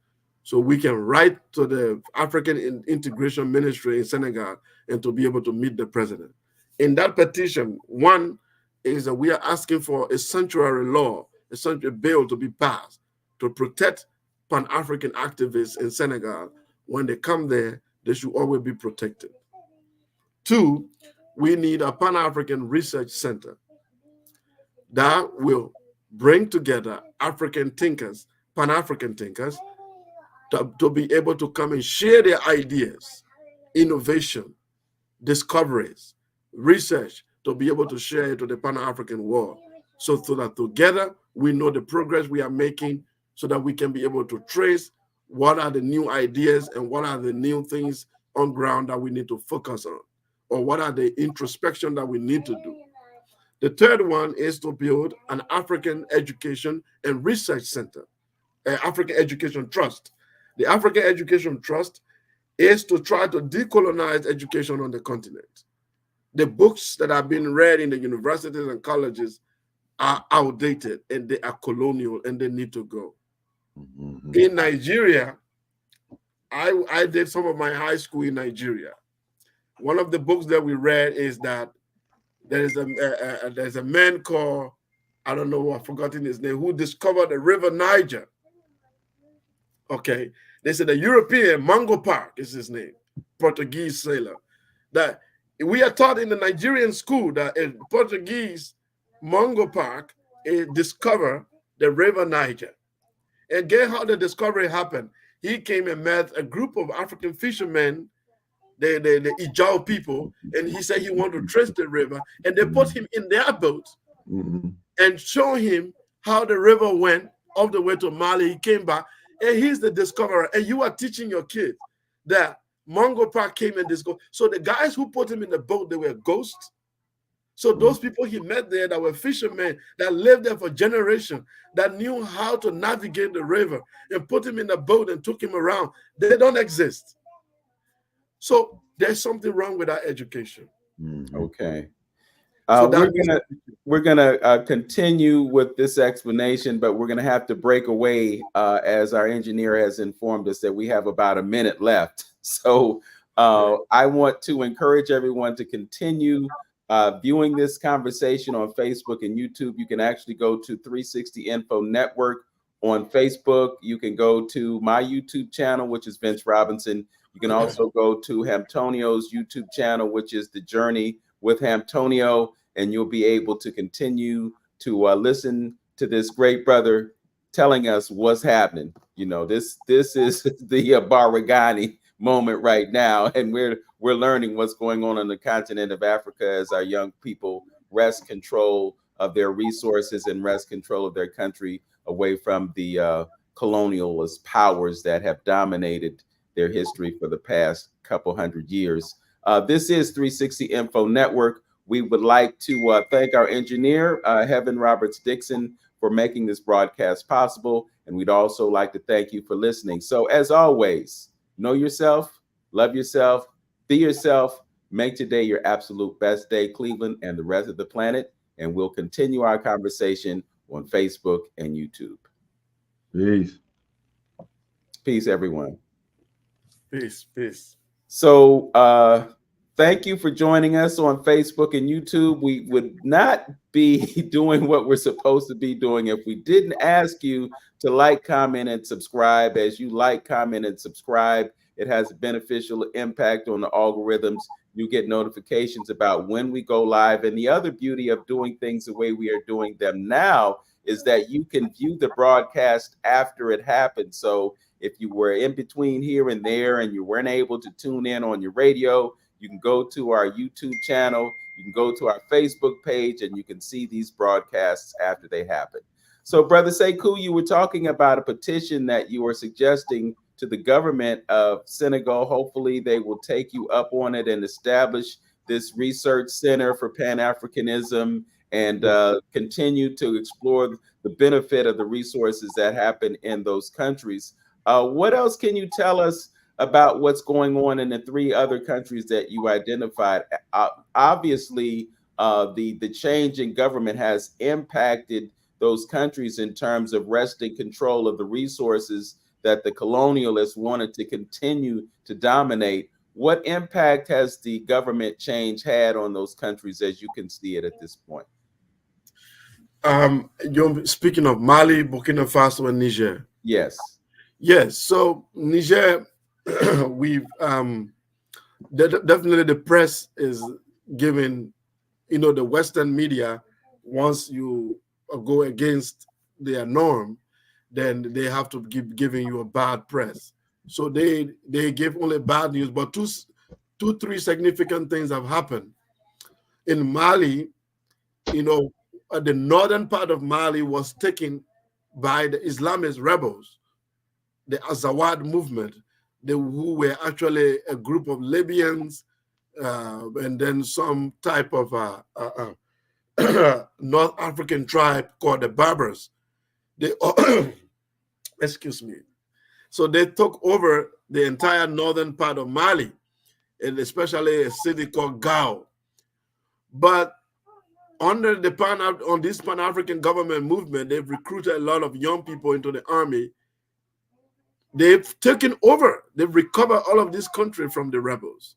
C: so we can write to the African Integration Ministry in Senegal and to be able to meet the president. In that petition, one is that we are asking for a sanctuary law, a sanctuary bill to be passed to protect Pan-African activists in Senegal. When they come there, they should always be protected. 2, we need a Pan-African research center that will bring together African thinkers, Pan-African thinkers, to be able to come and share their ideas, innovation, discoveries, research, to be able to share it to the Pan-African world. So that together we know the progress we are making, so that we can be able to trace what are the new ideas and what are the new things on ground that we need to focus on, or what are the introspection that we need to do. The third one is to build an African Education and Research Center, an African Education Trust. The African Education Trust is to try to decolonize education on the continent. The books that have been read in the universities and colleges are outdated and they are colonial and they need to go. Mm-hmm. In Nigeria, I did some of my high school in Nigeria. One of the books that we read is that there's a man called, I don't know, I've forgotten his name, who discovered the river Niger. Okay, they said the European Mango Park is his name, Portuguese sailor. That we are taught in the Nigerian school that a Portuguese Mango Park discovered the river Niger. And guess how the discovery happened? He came and met a group of African fishermen, the Ijao people, and he said he wanted to trace the river, and they put him in their boat and show him how the river went all the way to Mali. He came back, and he's the discoverer. And you are teaching your kids that Mango Park came and discovered. So the guys who put him in the boat, they were ghosts. So those people he met there that were fishermen that lived there for generations, that knew how to navigate the river and put him in a boat and took him around, they don't exist. So there's something wrong with our education.
A: Okay. We're gonna continue with this explanation, but we're gonna have to break away as our engineer has informed us that we have about a minute left. So I want to encourage everyone to continue viewing this conversation on Facebook and YouTube. You can actually go to 360 Info Network on Facebook. You can go to my YouTube channel, which is Vince Robinson. You can also go to Hamtonio's YouTube channel, which is The Journey with Hamtonio, and you'll be able to continue to listen to this great brother telling us what's happening. You know, this is the Baragani moment right now, and we're learning what's going on the continent of Africa as our young people wrest control of their resources and wrest control of their country away from the colonialist powers that have dominated their history for the past couple hundred years. This is 360 Info Network. We would like to thank our engineer, Heaven Roberts Dixon, for making this broadcast possible. And we'd also like to thank you for listening. So as always, know yourself, love yourself, be yourself, make today your absolute best day, Cleveland and the rest of the planet. And we'll continue our conversation on Facebook and YouTube.
B: Peace.
A: Peace, everyone.
C: Peace, peace.
A: So thank you for joining us on Facebook and YouTube. We would not be doing what we're supposed to be doing if we didn't ask you to like, comment, and subscribe. As you like, comment, and subscribe, it has a beneficial impact on the algorithms. You get notifications about when we go live. And the other beauty of doing things the way we are doing them now is that you can view the broadcast after it happened. So if you were in between here and there and you weren't able to tune in on your radio, you can go to our YouTube channel, you can go to our Facebook page, and you can see these broadcasts after they happen. So, Brother Sekou, you were talking about a petition that you were suggesting to the government of Senegal. Hopefully they will take you up on it and establish this research center for Pan-Africanism and continue to explore the benefit of the resources that happen in those countries. What else can you tell us about what's going on in the three other countries that you identified? Obviously, the change in government has impacted those countries in terms of wresting control of the resources that the colonialists wanted to continue to dominate. What impact has the government change had on those countries as you can see it at this point?
C: You're speaking of Mali, Burkina Faso, and Niger.
A: Yes.
C: Yes. So Niger, we've definitely the press is giving, the Western media, once you go against their norm, then they have to keep giving you a bad press. So they give only bad news, but three significant things have happened. In Mali, the northern part of Mali was taken by the Islamist rebels, the Azawad movement, who were actually a group of Libyans and then some type of North African tribe called the Berbers. They, excuse me. So they took over the entire northern part of Mali, and especially a city called Gao. But under on this Pan-African government movement, they've recruited a lot of young people into the army. They've taken over. They've recovered all of this country from the rebels.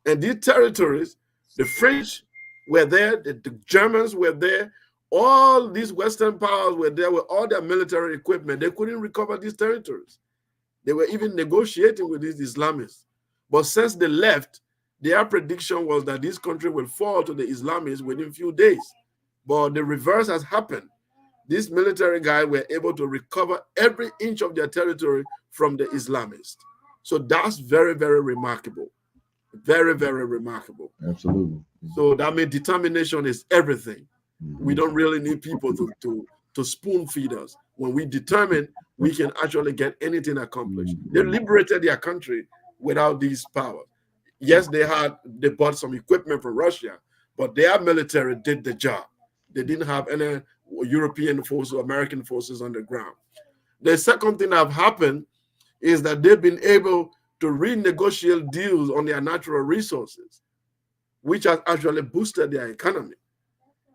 C: And these territories, the French were there, the Germans were there, all these Western powers were there with all their military equipment. They couldn't recover these territories. They were even negotiating with these Islamists. But since they left, their prediction was that this country will fall to the Islamists within a few days. But the reverse has happened. These military guys were able to recover every inch of their territory from the Islamists. So that's very, very remarkable. Very, very remarkable.
B: Absolutely.
C: So that means determination is everything. We don't really need people to spoon feed us. When we determine, we can actually get anything accomplished. They liberated their country without these powers. Yes, they bought some equipment from Russia, but their military did the job. They didn't have any European forces or American forces on the ground. The second thing that have happened is that they've been able to renegotiate deals on their natural resources, which has actually boosted their economy.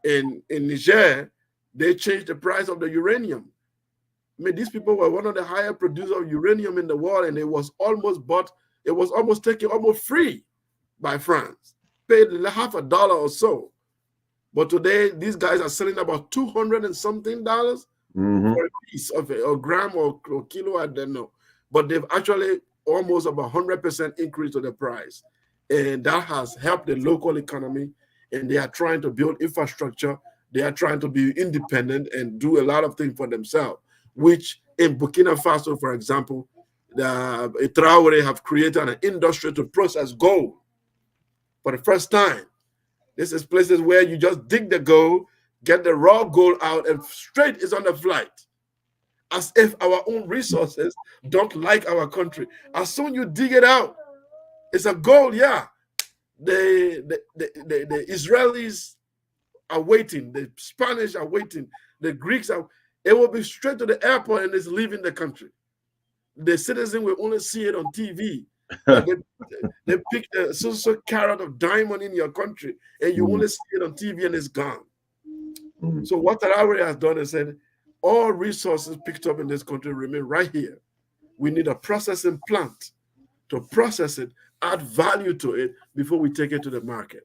C: In Niger, they changed the price of the uranium. I mean, these people were one of the higher producers of uranium in the world, and it was almost taken almost free by France, paid $0.50 or so. But today, these guys are selling about $200 and something for a piece of it, or gram or kilo, I don't know. But they've actually almost about 100% increase to the price. And that has helped the local economy, and they are trying to build infrastructure. They are trying to be independent and do a lot of things for themselves, which in Burkina Faso, for example, the Traore have created an industry to process gold for the first time. This is places where you just dig the gold, get the raw gold out, and straight is on the flight. As if our own resources don't like our country. As soon you dig it out, it's a gold, yeah. The Israelis are waiting, the Spanish are waiting, the Greeks are, it will be straight to the airport and it's leaving the country. The citizen will only see it on TV. They pick a so carat of diamond in your country and you only see it on TV and it's gone. So what Traore has done is said, all resources picked up in this country remain right here. We need a processing plant to process it, add value to it before we take it to the market.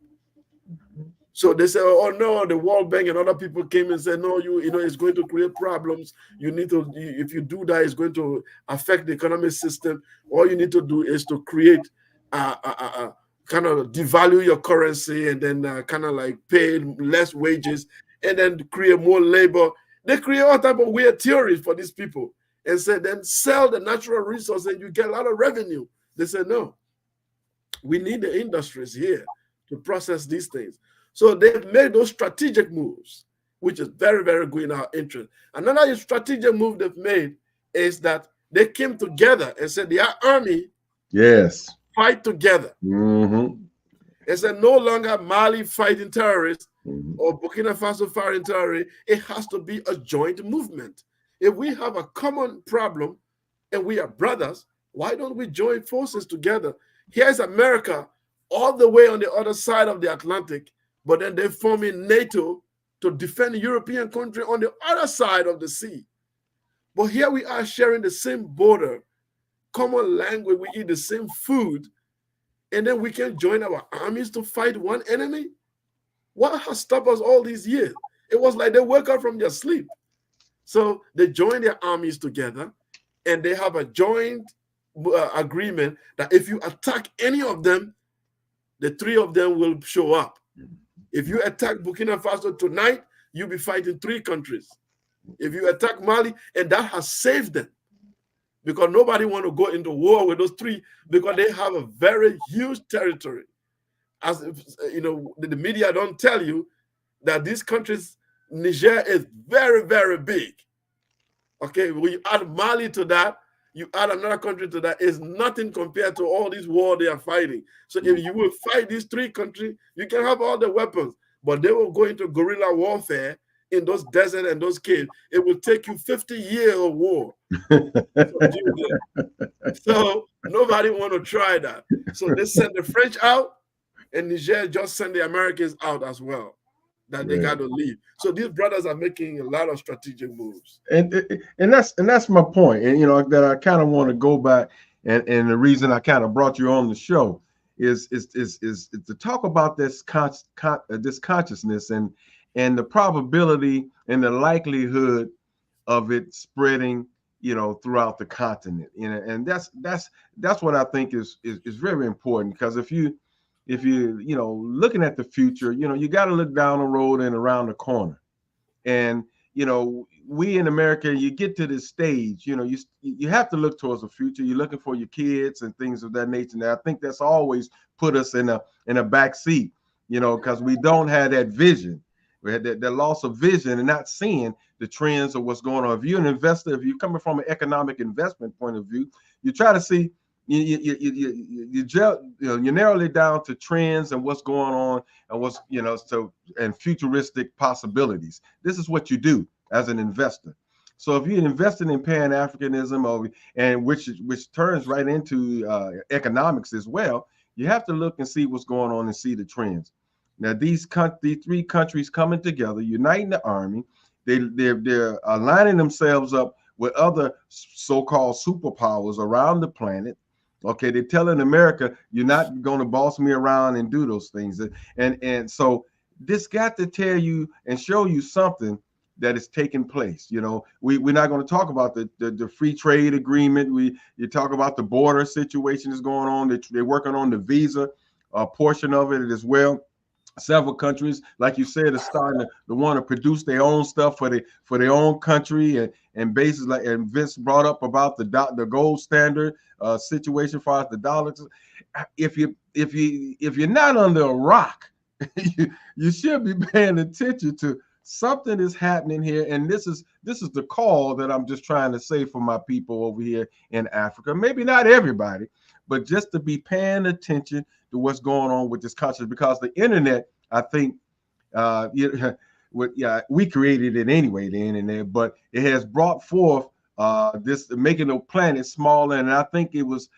C: So they say, oh no, the World Bank and other people came and said, no, you know, it's going to create problems. You need to, if you do that, it's going to affect the economic system. All you need to do is to create kind of devalue your currency and then kind of like pay less wages and then create more labor. They create all type of weird theories for these people and say, then sell the natural resources and you get a lot of revenue. They said, no, we need the industries here to process these things. So they've made those strategic moves, which is very, very good in our interest. Another strategic move they've made is that they came together and said their army fight together. They said no longer Mali fighting terrorists or Burkina Faso fighting terrorists. It has to be a joint movement. If we have a common problem and we are brothers, why don't we join forces together? Here's America all the way on the other side of the Atlantic, but then they're forming NATO to defend the European country on the other side of the sea. But here we are sharing the same border, common language, we eat the same food, and then we can join our armies to fight one enemy? What has stopped us all these years? It was like they woke up from their sleep. So they join their armies together, and they have a joint agreement that if you attack any of them, the three of them will show up. If you attack Burkina Faso tonight, you'll be fighting three countries. If you attack Mali, and that has saved them, because nobody want to go into war with those three because they have a very huge territory. As you know, the media don't tell you that these countries, Niger is very, very big. Okay, when you add Mali to that, you add another country to that, is nothing compared to all these wars they are fighting. So if you will fight these three countries, you can have all the weapons, but they will go into guerrilla warfare in those deserts and those caves. It will take you 50 years of war. So nobody want to try that. So they send the French out, and Niger just send the Americans out as well, that they got to leave. So these brothers are making a lot of strategic moves.
B: And that's my point. And that I kind of want to go back, and the reason I kind of brought you on the show is to talk about this consciousness and the probability and the likelihood of it spreading, throughout the continent. And that's what I think is very important, because if you looking at the future, you got to look down the road and around the corner. And we in America, you get to this stage, you have to look towards the future. You're looking for your kids and things of that nature. And I think that's always put us in a back seat, because we don't have that vision. We had that loss of vision and not seeing the trends of what's going on. If you're an investor, if you're coming from an economic investment point of view, you try to see, you narrow it down to trends and what's going on and what's, and futuristic possibilities. This is what you do as an investor. So if you're investing in Pan Africanism, and which turns right into economics as well, you have to look and see what's going on and see the trends. Now, these three countries coming together, uniting the army, they're aligning themselves up with other so-called superpowers around the planet. Okay, they're telling America, you're not going to boss me around and do those things. And so this got to tell you and show you something that is taking place. We're not going to talk about the free trade agreement. You talk about the border situation that's going on. They're working on the visa portion of it as well. Several countries, like you said, are starting to want to produce their own stuff for their own country, and bases like, and Vince brought up about the gold standard situation for the dollar. If you're not under a rock, you should be paying attention to something is happening here, and this is the call that I'm just trying to say for my people over here in Africa. Maybe not everybody, but just to be paying attention to what's going on with this country, because the internet, I think, we created it anyway, the internet, but it has brought forth this making the planet smaller, and I think it was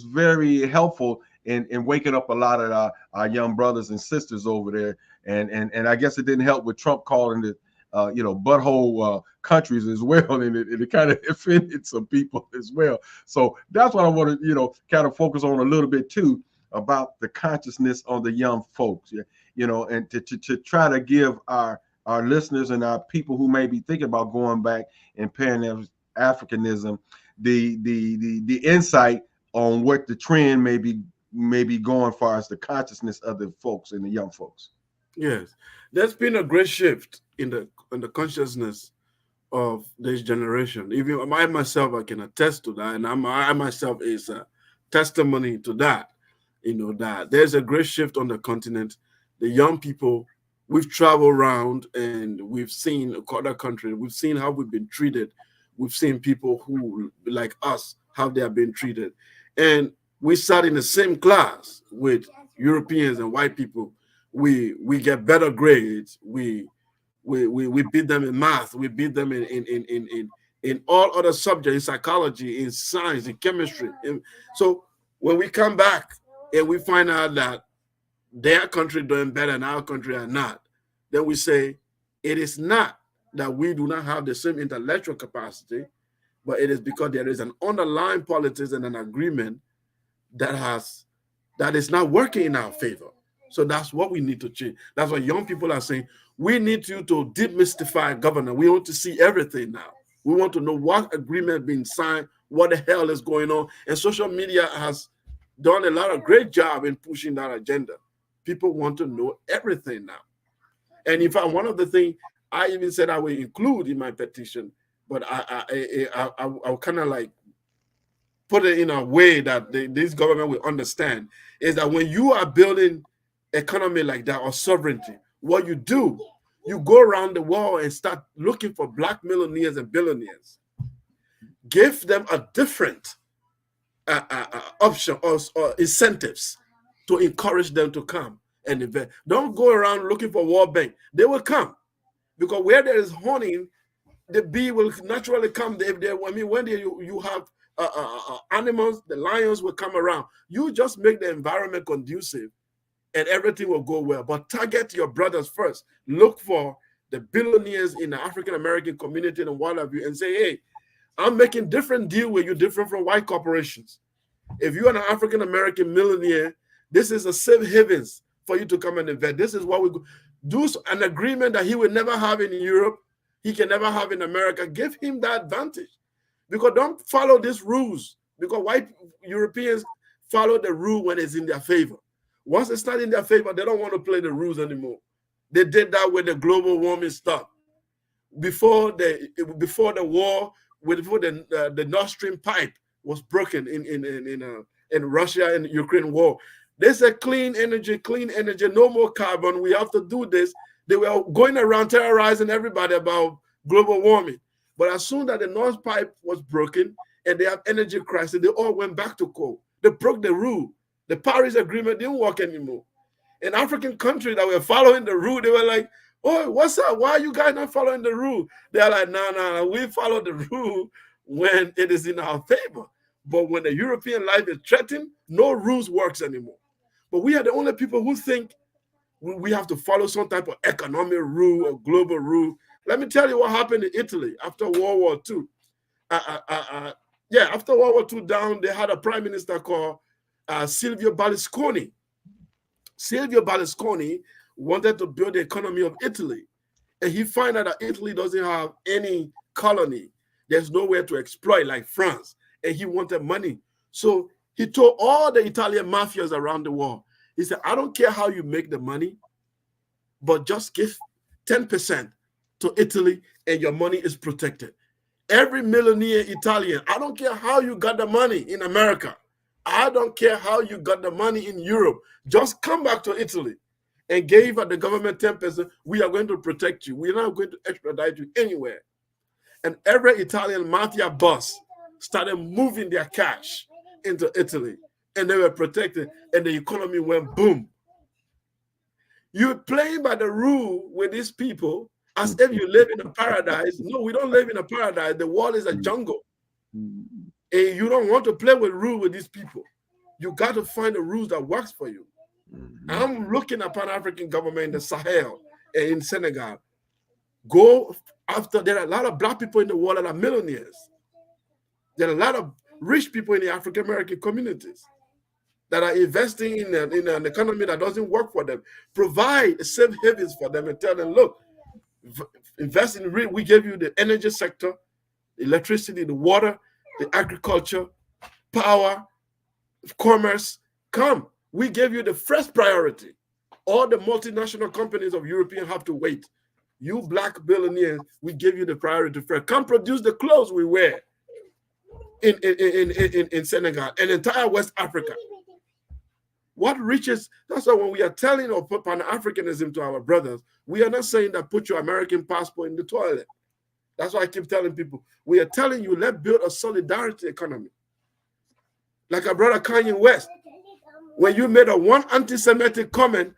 B: very helpful in waking up a lot of our young brothers and sisters over there, and I guess it didn't help with Trump calling it butthole countries as well, and it kind of offended some people as well. So that's what I want to kind of focus on a little bit too, about the consciousness of the young folks, and to try to give our listeners and our people who may be thinking about going back and Pan Africanism the insight on what the trend may be going far as the consciousness of the folks and the young folks.
C: Yes, there's been a great shift in the consciousness of this generation. Even I myself, I can attest to that, and I myself is a testimony to that. That there's a great shift on the continent. The young people, we've traveled around and we've seen other countries. We've seen how we've been treated. We've seen people who, like us, how they have been treated. And we sat in the same class with Europeans and white people. We get better grades. We beat them in math. We beat them in all other subjects, in psychology, in science, in chemistry. So when we come back and we find out that their country doing better and our country are not, then we say it is not that we do not have the same intellectual capacity, but it is because there is an underlying politics and an agreement that is not working in our favor. So that's what we need to change. That's what young people are saying. We need you to demystify governance. We want to see everything now. We want to know what agreement being signed, what the hell is going on. And social media has done a lot of great job in pushing that agenda. People want to know everything now. And in fact, one of the things I even said I will include in my petition, but I'll kind of like put it in a way that this government will understand, is that when you are building economy like that or sovereignty, what you do, you go around the world and start looking for black millionaires and billionaires. Give them a different option or incentives to encourage them to come. and invest. Don't go around looking for World Bank. They will come, because where there is honey, the bee will naturally come. When you have animals, the lions will come around. You just make the environment conducive, and everything will go well. But target your brothers first. Look for the billionaires in the African American community and what have you, and say, hey, I'm making different deal with you, different from white corporations. If you're an African American millionaire, this is a safe havens for you to come and invest. This is what we do. An agreement that he will never have in Europe, he can never have in America. Give him that advantage, because don't follow these rules, because white Europeans follow the rule when it's in their favor. Once it's not in their favor, they don't want to play the rules anymore. They did that with the global warming stuff. Before the war, before the Nord Stream pipe was broken in Russia and Ukraine war, they said clean energy, no more carbon. We have to do this. They were going around terrorizing everybody about global warming. But as soon as the Nord pipe was broken and they have energy crisis, they all went back to coal. They broke the rule. The Paris Agreement didn't work anymore. In African countries that were following the rule, they were like, oh, what's up? Why are you guys not following the rule? They're like, no, we follow the rule when it is in our favor. But when the European life is threatened, no rules works anymore. But we are the only people who think we have to follow some type of economic rule or global rule. Let me tell you what happened in Italy after World War II. After World War II down, they had a prime minister called Silvio Berlusconi. Silvio Berlusconi wanted to build the economy of Italy. And he found out that Italy doesn't have any colony. There's nowhere to exploit like France. And he wanted money. So he told all the Italian mafias around the world, he said, I don't care how you make the money, but just give 10% to Italy and your money is protected. Every millionaire Italian, I don't care how you got the money in America. I don't care how you got the money in Europe. Just come back to Italy and gave the government 10%. We are going to protect you. We're not going to extradite you anywhere. And every Italian mafia boss started moving their cash into Italy, and they were protected, and the economy went boom. You're playing by the rule with these people as if you live in a paradise. No, we don't live in a paradise. The world is a jungle. And you don't want to play with rules with these people. You got to find the rules that works for you. I'm looking at Pan African government in the Sahel and in Senegal. Go after, there are a lot of black people in the world that are millionaires. There are a lot of rich people in the African American communities that are investing in an economy that doesn't work for them. Provide safe havens for them and tell them, look, invest in we gave you the energy sector, the electricity, the water, the agriculture, power, commerce. Come, we gave you the first priority. All the multinational companies of European have to wait. You black billionaires, we give you the priority first. Come produce the clothes we wear in Senegal and entire West Africa. What riches? That's why when we are telling of Pan-Africanism to our brothers, we are not saying that put your American passport in the toilet. That's why I keep telling people, we are telling you, let's build a solidarity economy. Like our brother Kanye West, when you made one anti-Semitic comment,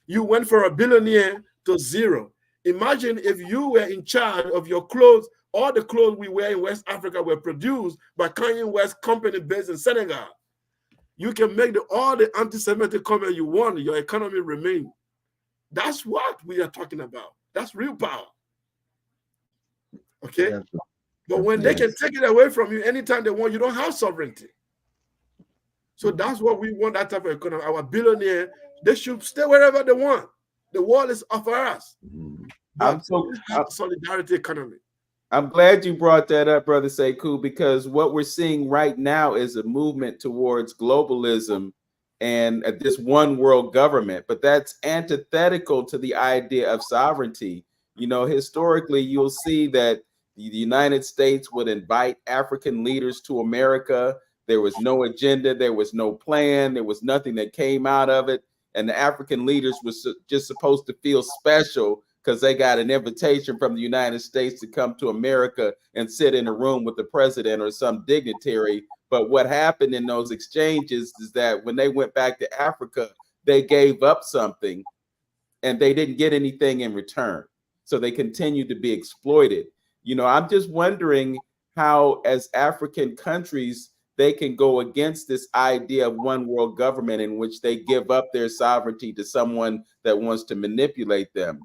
C: you went from a billionaire to zero. Imagine if you were in charge of your clothes. All the clothes we wear in West Africa were produced by Kanye West company based in Senegal. You can make all the anti-Semitic comment you want, your economy remain. That's what we are talking about. That's real power. Okay? But when they can take it away from you anytime they want, you don't have sovereignty. So that's what we want, that type of economy. Our billionaire, they should stay wherever they want. The world is for us. Solidarity economy.
A: I'm glad you brought that up, Brother Sekou, because what we're seeing right now is a movement towards globalism and this one world government. But that's antithetical to the idea of sovereignty. You know, historically, you'll see that the United States would invite African leaders to America. There was no agenda. There was no plan. There was nothing that came out of it. And the African leaders was just supposed to feel special because they got an invitation from the United States to come to America and sit in a room with the president or some dignitary. But what happened in those exchanges is that when they went back to Africa, they gave up something and they didn't get anything in return. So they continue to be exploited. You know, I'm just wondering how, as African countries, they can go against this idea of one world government in which they give up their sovereignty to someone that wants to manipulate them.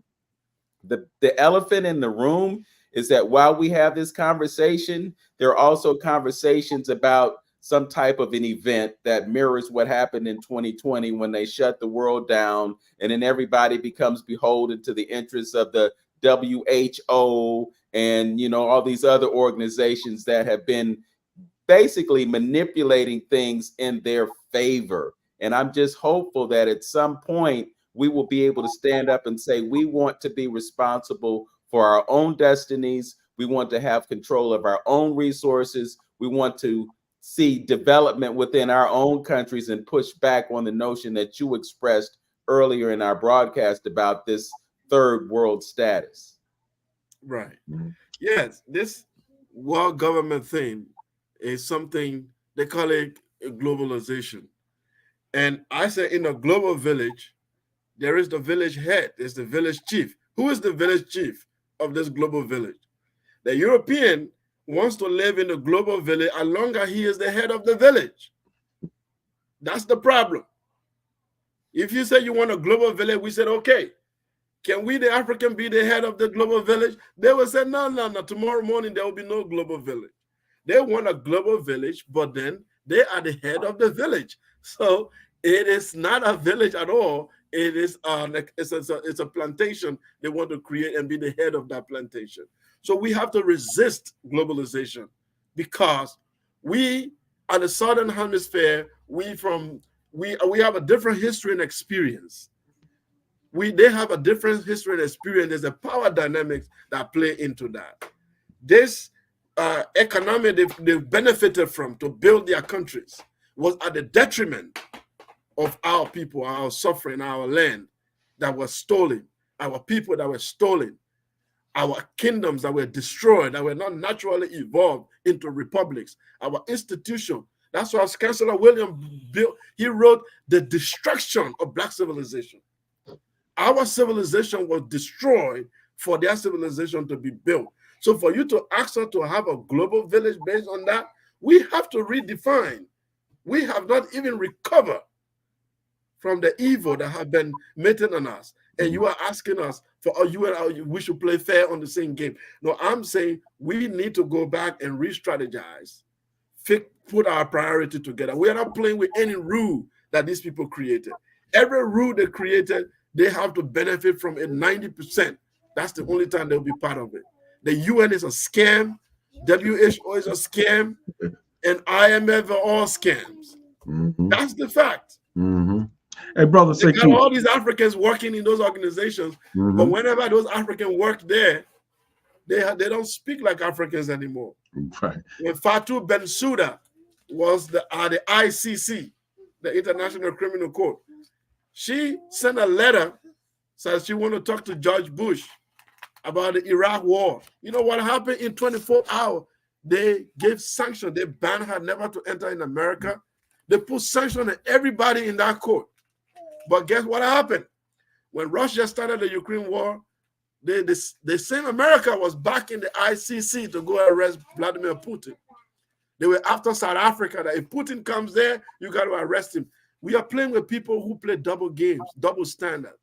A: The elephant in the room is that while we have this conversation, there are also conversations about some type of an event that mirrors what happened in 2020 when they shut the world down, and then everybody becomes beholden to the interests of the WHO and, you know, all these other organizations that have been basically manipulating things in their favor. And I'm just hopeful that at some point we will be able to stand up and say, we want to be responsible for our own destinies. We want to have control of our own resources. We want to see development within our own countries and push back on the notion that you expressed earlier in our broadcast about this third world status.
C: Right. Yes, this world government thing is something they call it a globalization. And I say in a global village, there is the village head, there's the village chief. Who is the village chief of this global village? The European wants to live in a global village as long as he is the head of the village. That's the problem. If you say you want a global village, we said, okay, can we, the African, be the head of the global village? They will say, no, no, no, tomorrow morning there will be no global village. They want a global village, but then they are the head of the village. So it is not a village at all. It is it's a plantation they want to create and be the head of that plantation. So we have to resist globalization because we are the Southern Hemisphere. We have a different history and experience. They have a different history and experience. There's a power dynamics that play into that. This economy they've benefited from to build their countries was at the detriment of our people, our suffering, our land that was stolen, our people that were stolen, our kingdoms that were destroyed, that were not naturally evolved into republics, our institution. That's why Chancellor William built, he wrote the destruction of Black civilization. Our civilization was destroyed for their civilization to be built. So for you to ask us to have a global village based on that, we have to redefine. We have not even recovered from the evil that have been meted on us. And you are asking us for we should play fair on the same game. No, I'm saying we need to go back and re-strategize, put our priority together. We are not playing with any rule that these people created. Every rule they created, they have to benefit from it 90%. That's the only time they'll be part of it. The UN is a scam, WHO is a scam, and IMF are all scams. That's the fact.
B: Hey, brother,
C: they got all these Africans working in those organizations, but whenever those Africans work there, they don't speak like Africans anymore.
B: Right.
C: When Fatou Bensouda was the ICC, the International Criminal Court, she sent a letter, said she wanted to talk to George Bush about the Iraq war. You know what happened in 24 hours? They gave sanctions. They banned her never to enter in America. They put sanctions on everybody in that court. But guess what happened? When Russia started the Ukraine war, the same America was back in the ICC to go arrest Vladimir Putin. They were after South Africa, that if Putin comes there, you got to arrest him. We are playing with people who play double games, double standard.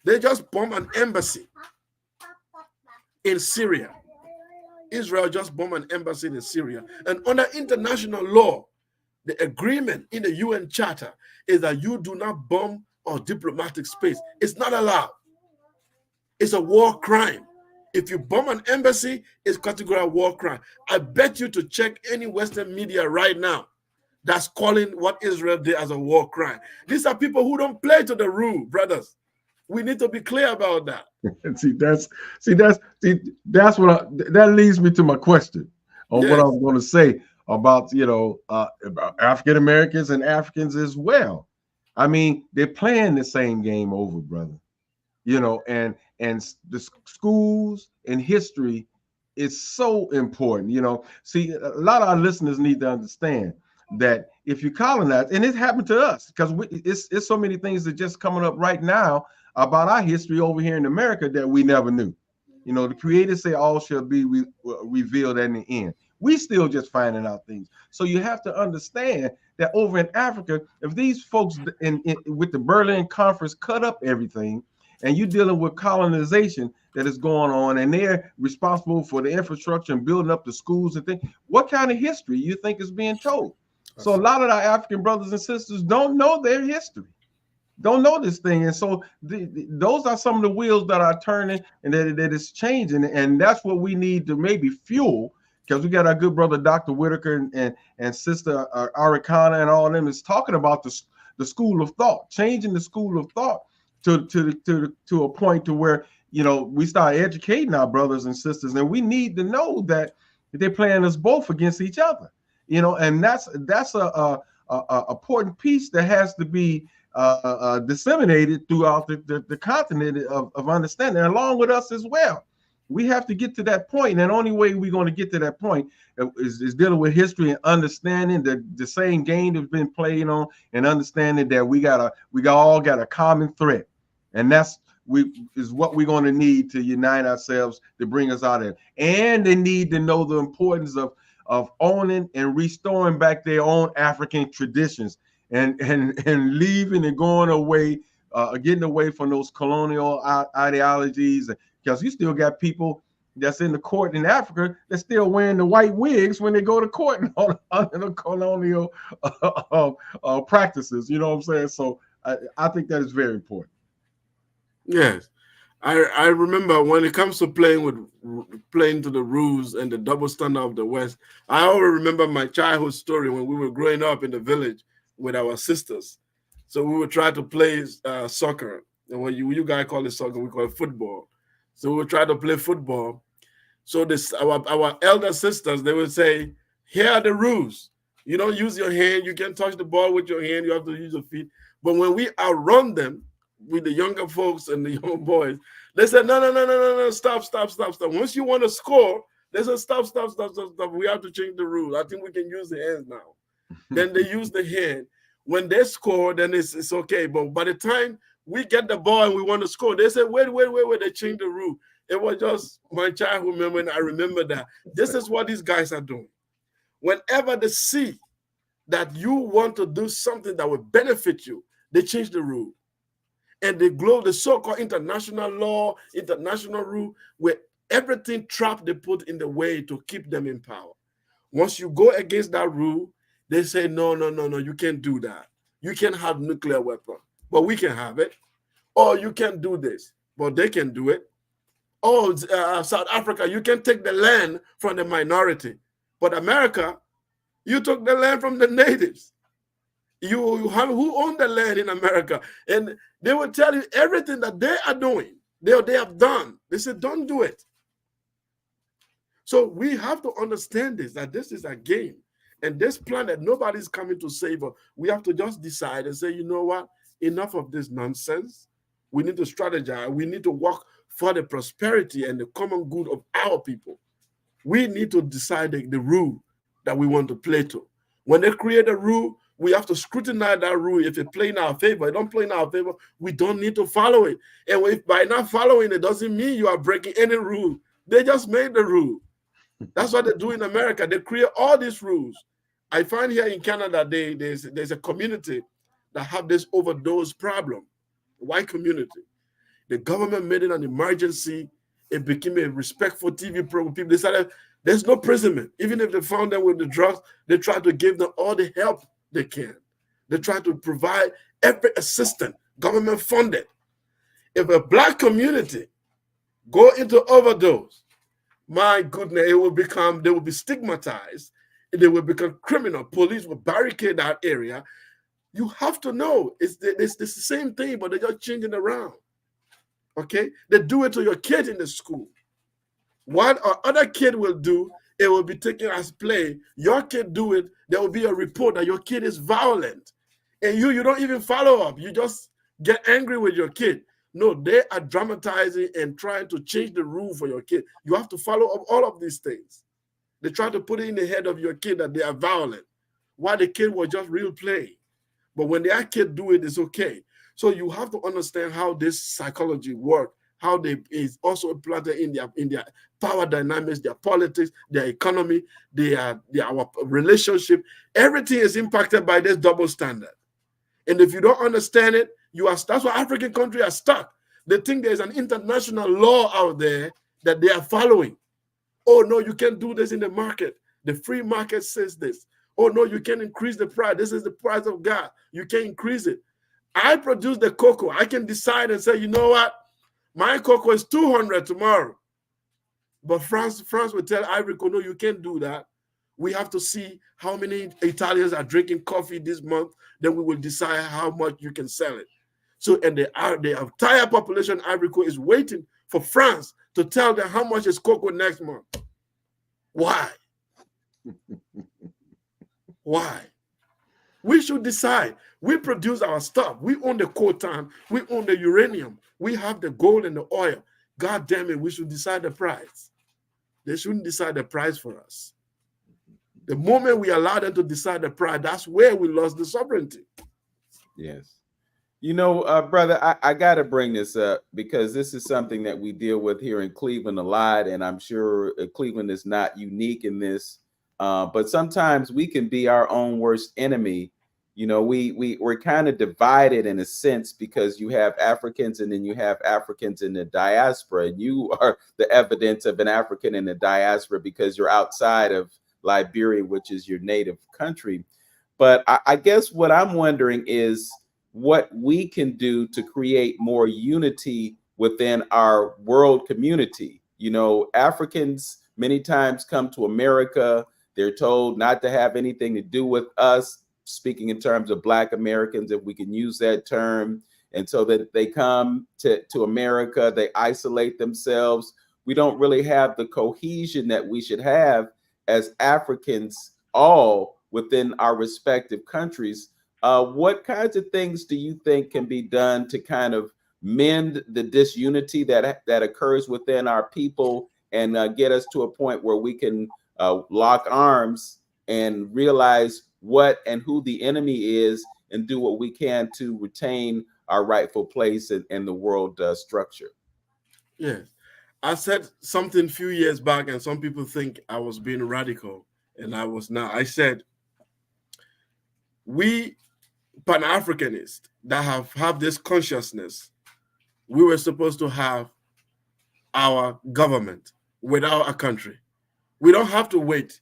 C: They just bombed an embassy in Syria. Israel just bombed an embassy in Syria. And under international law, the agreement in the UN Charter is that you do not bomb our diplomatic space. It's not allowed. It's a war crime. If you bomb an embassy, it's categorized war crime. I bet you to check any Western media right now that's calling what Israel did as a war crime. These are people who don't play to the rule, brothers. We need to be clear about that.
B: That leads me to my question on what I was going to say about about African Americans and Africans as well. I mean, they're playing the same game over, brother. And the schools and history is so important. See, a lot of our listeners need to understand that if you colonize, and it happened to us, because it's so many things that just coming up right now about our history over here in America that we never knew. You know, the Creator said all shall be revealed in the end. We still just finding out things. So you have to understand that over in Africa, if these folks with the Berlin Conference cut up everything, and you're dealing with colonization that is going on, and they're responsible for the infrastructure and building up the schools and things, what kind of history you think is being told? So a lot of our African brothers and sisters don't know their history, don't know this thing. And so those are some of the wheels that are turning, and that is changing. And that's what we need to maybe fuel, because we got our good brother, Dr. Whitaker, and sister Arikana, and all of them is talking about the school of thought, changing the school of thought to a point to where, you know, we start educating our brothers and sisters, and we need to know that they're playing us both against each other, you know, and that's a important piece that has to be disseminated throughout the continent of understanding, along with us as well. We have to get to that point, and the only way we're going to get to that point is dealing with history and understanding the same game that's been played on, and understanding that we all got a common threat, and that's what we're going to need to unite ourselves to bring us out of it. And they need to know the importance of owning and restoring back their own African traditions, and leaving and going away, getting away from those colonial ideologies, because you still got people that's in the court in Africa that's still wearing the white wigs when they go to court under the colonial practices. You know what I'm saying? So I think that is very important.
C: Yes. I remember when it comes to playing to the rules and the double standard of the West, I always remember my childhood story when we were growing up in the village with our sisters. So we would try to play soccer. And what you guys call it soccer, we call it football. So we would try to play football. So our elder sisters, they would say, here are the rules. You don't use your hand. You can't touch the ball with your hand. You have to use your feet. But when we outrun them with the younger folks and the young boys, they said, no, stop. Once you want to score, they said, stop. We have to change the rule. I think we can use the hands now. Then they use the hand. When they score, then it's okay. But by the time we get the ball and we want to score, they say, wait, they changed the rule. It was just my childhood memory, and I remember that. This is what these guys are doing. Whenever they see that you want to do something that will benefit you, they change the rule. And they glow the so-called international law, international rule, where everything trap they put in the way to keep them in power. Once you go against that rule, they say, no, you can't do that. You can't have nuclear weapon, but we can have it. Or you can't do this, but they can do it. Oh, South Africa, you can take the land from the minority. But America, you took the land from the natives. Who own the land in America? And they will tell you everything that they are doing, they have done. They said, don't do it. So we have to understand this, that this is a game. And this planet, nobody's coming to save us. We have to just decide and say, you know what? Enough of this nonsense. We need to strategize. We need to work for the prosperity and the common good of our people. We need to decide the rule that we want to play to. When they create a rule, we have to scrutinize that rule. If it play in our favor, it don't play in our favor, we don't need to follow it. And if by not following it doesn't mean you are breaking any rule. They just made the rule. That's what they do in America. They create all these rules. I find here in Canada, there's a community that have this overdose problem, white community. The government made it an emergency. It became a respectful TV program. People decided there's no imprisonment. Even if they found them with the drugs, they try to give them all the help they can. They try to provide every assistance, government funded. If a black community go into overdose, my goodness, they will be stigmatized. They will become criminal. Police will barricade that area. You have to know it's the same thing, but they're just changing around. Okay? They do it to your kid in the school. What our other kid will do, it will be taken as play. Your kid do it, there will be a report that your kid is violent. And you don't even follow up. You just get angry with your kid. No, they are dramatizing and trying to change the rule for your kid. You have to follow up all of these things. They try to put it in the head of your kid that they are violent. while the kid was just real play. But when their kid do it, it's okay. So you have to understand how this psychology works, how they is also implanted in their power dynamics, their politics, their economy, our relationship. Everything is impacted by this double standard. And if you don't understand it, that's why African countries are stuck. They think there's an international law out there that they are following. Oh, no, you can't do this in the market. The free market says this. Oh, no, you can't increase the price. This is the price of God. You can't increase it. I produce the cocoa. I can decide and say, you know what? My cocoa is 200 tomorrow. But France will tell Ivory Coast, no, you can't do that. We have to see how many Italians are drinking coffee this month. Then we will decide how much you can sell it. So, and the entire population of Ivory Coast is waiting for France to tell them how much is cocoa next month. Why? Why? We should decide. We produce our stuff. We own the coltan. We own the uranium. We have the gold and the oil. God damn it, we should decide the price. They shouldn't decide the price for us. The moment we allow them to decide the price, that's where we lost the sovereignty.
A: Yes. You know, brother, I got to bring this up because this is something that we deal with here in Cleveland a lot, and I'm sure Cleveland is not unique in this. But sometimes we can be our own worst enemy. You know, we're kind of divided in a sense because you have Africans and then you have Africans in the diaspora. And you are the evidence of an African in the diaspora because you're outside of Liberia, which is your native country. But I guess what I'm wondering is what we can do to create more unity within our world community. You know, Africans many times come to America. They're told not to have anything to do with us, speaking in terms of Black Americans, if we can use that term. And so that they come to America, they isolate themselves. We don't really have the cohesion that we should have as Africans all within our respective countries. What kinds of things do you think can be done to kind of mend the disunity that occurs within our people and get us to a point where we can lock arms and realize what and who the enemy is and do what we can to retain our rightful place in the world structure?
C: Yes. I said something a few years back, and some people think I was being radical, and I was not. I said, we Pan Africanists that have this consciousness, we were supposed to have our government without a country. We don't have to wait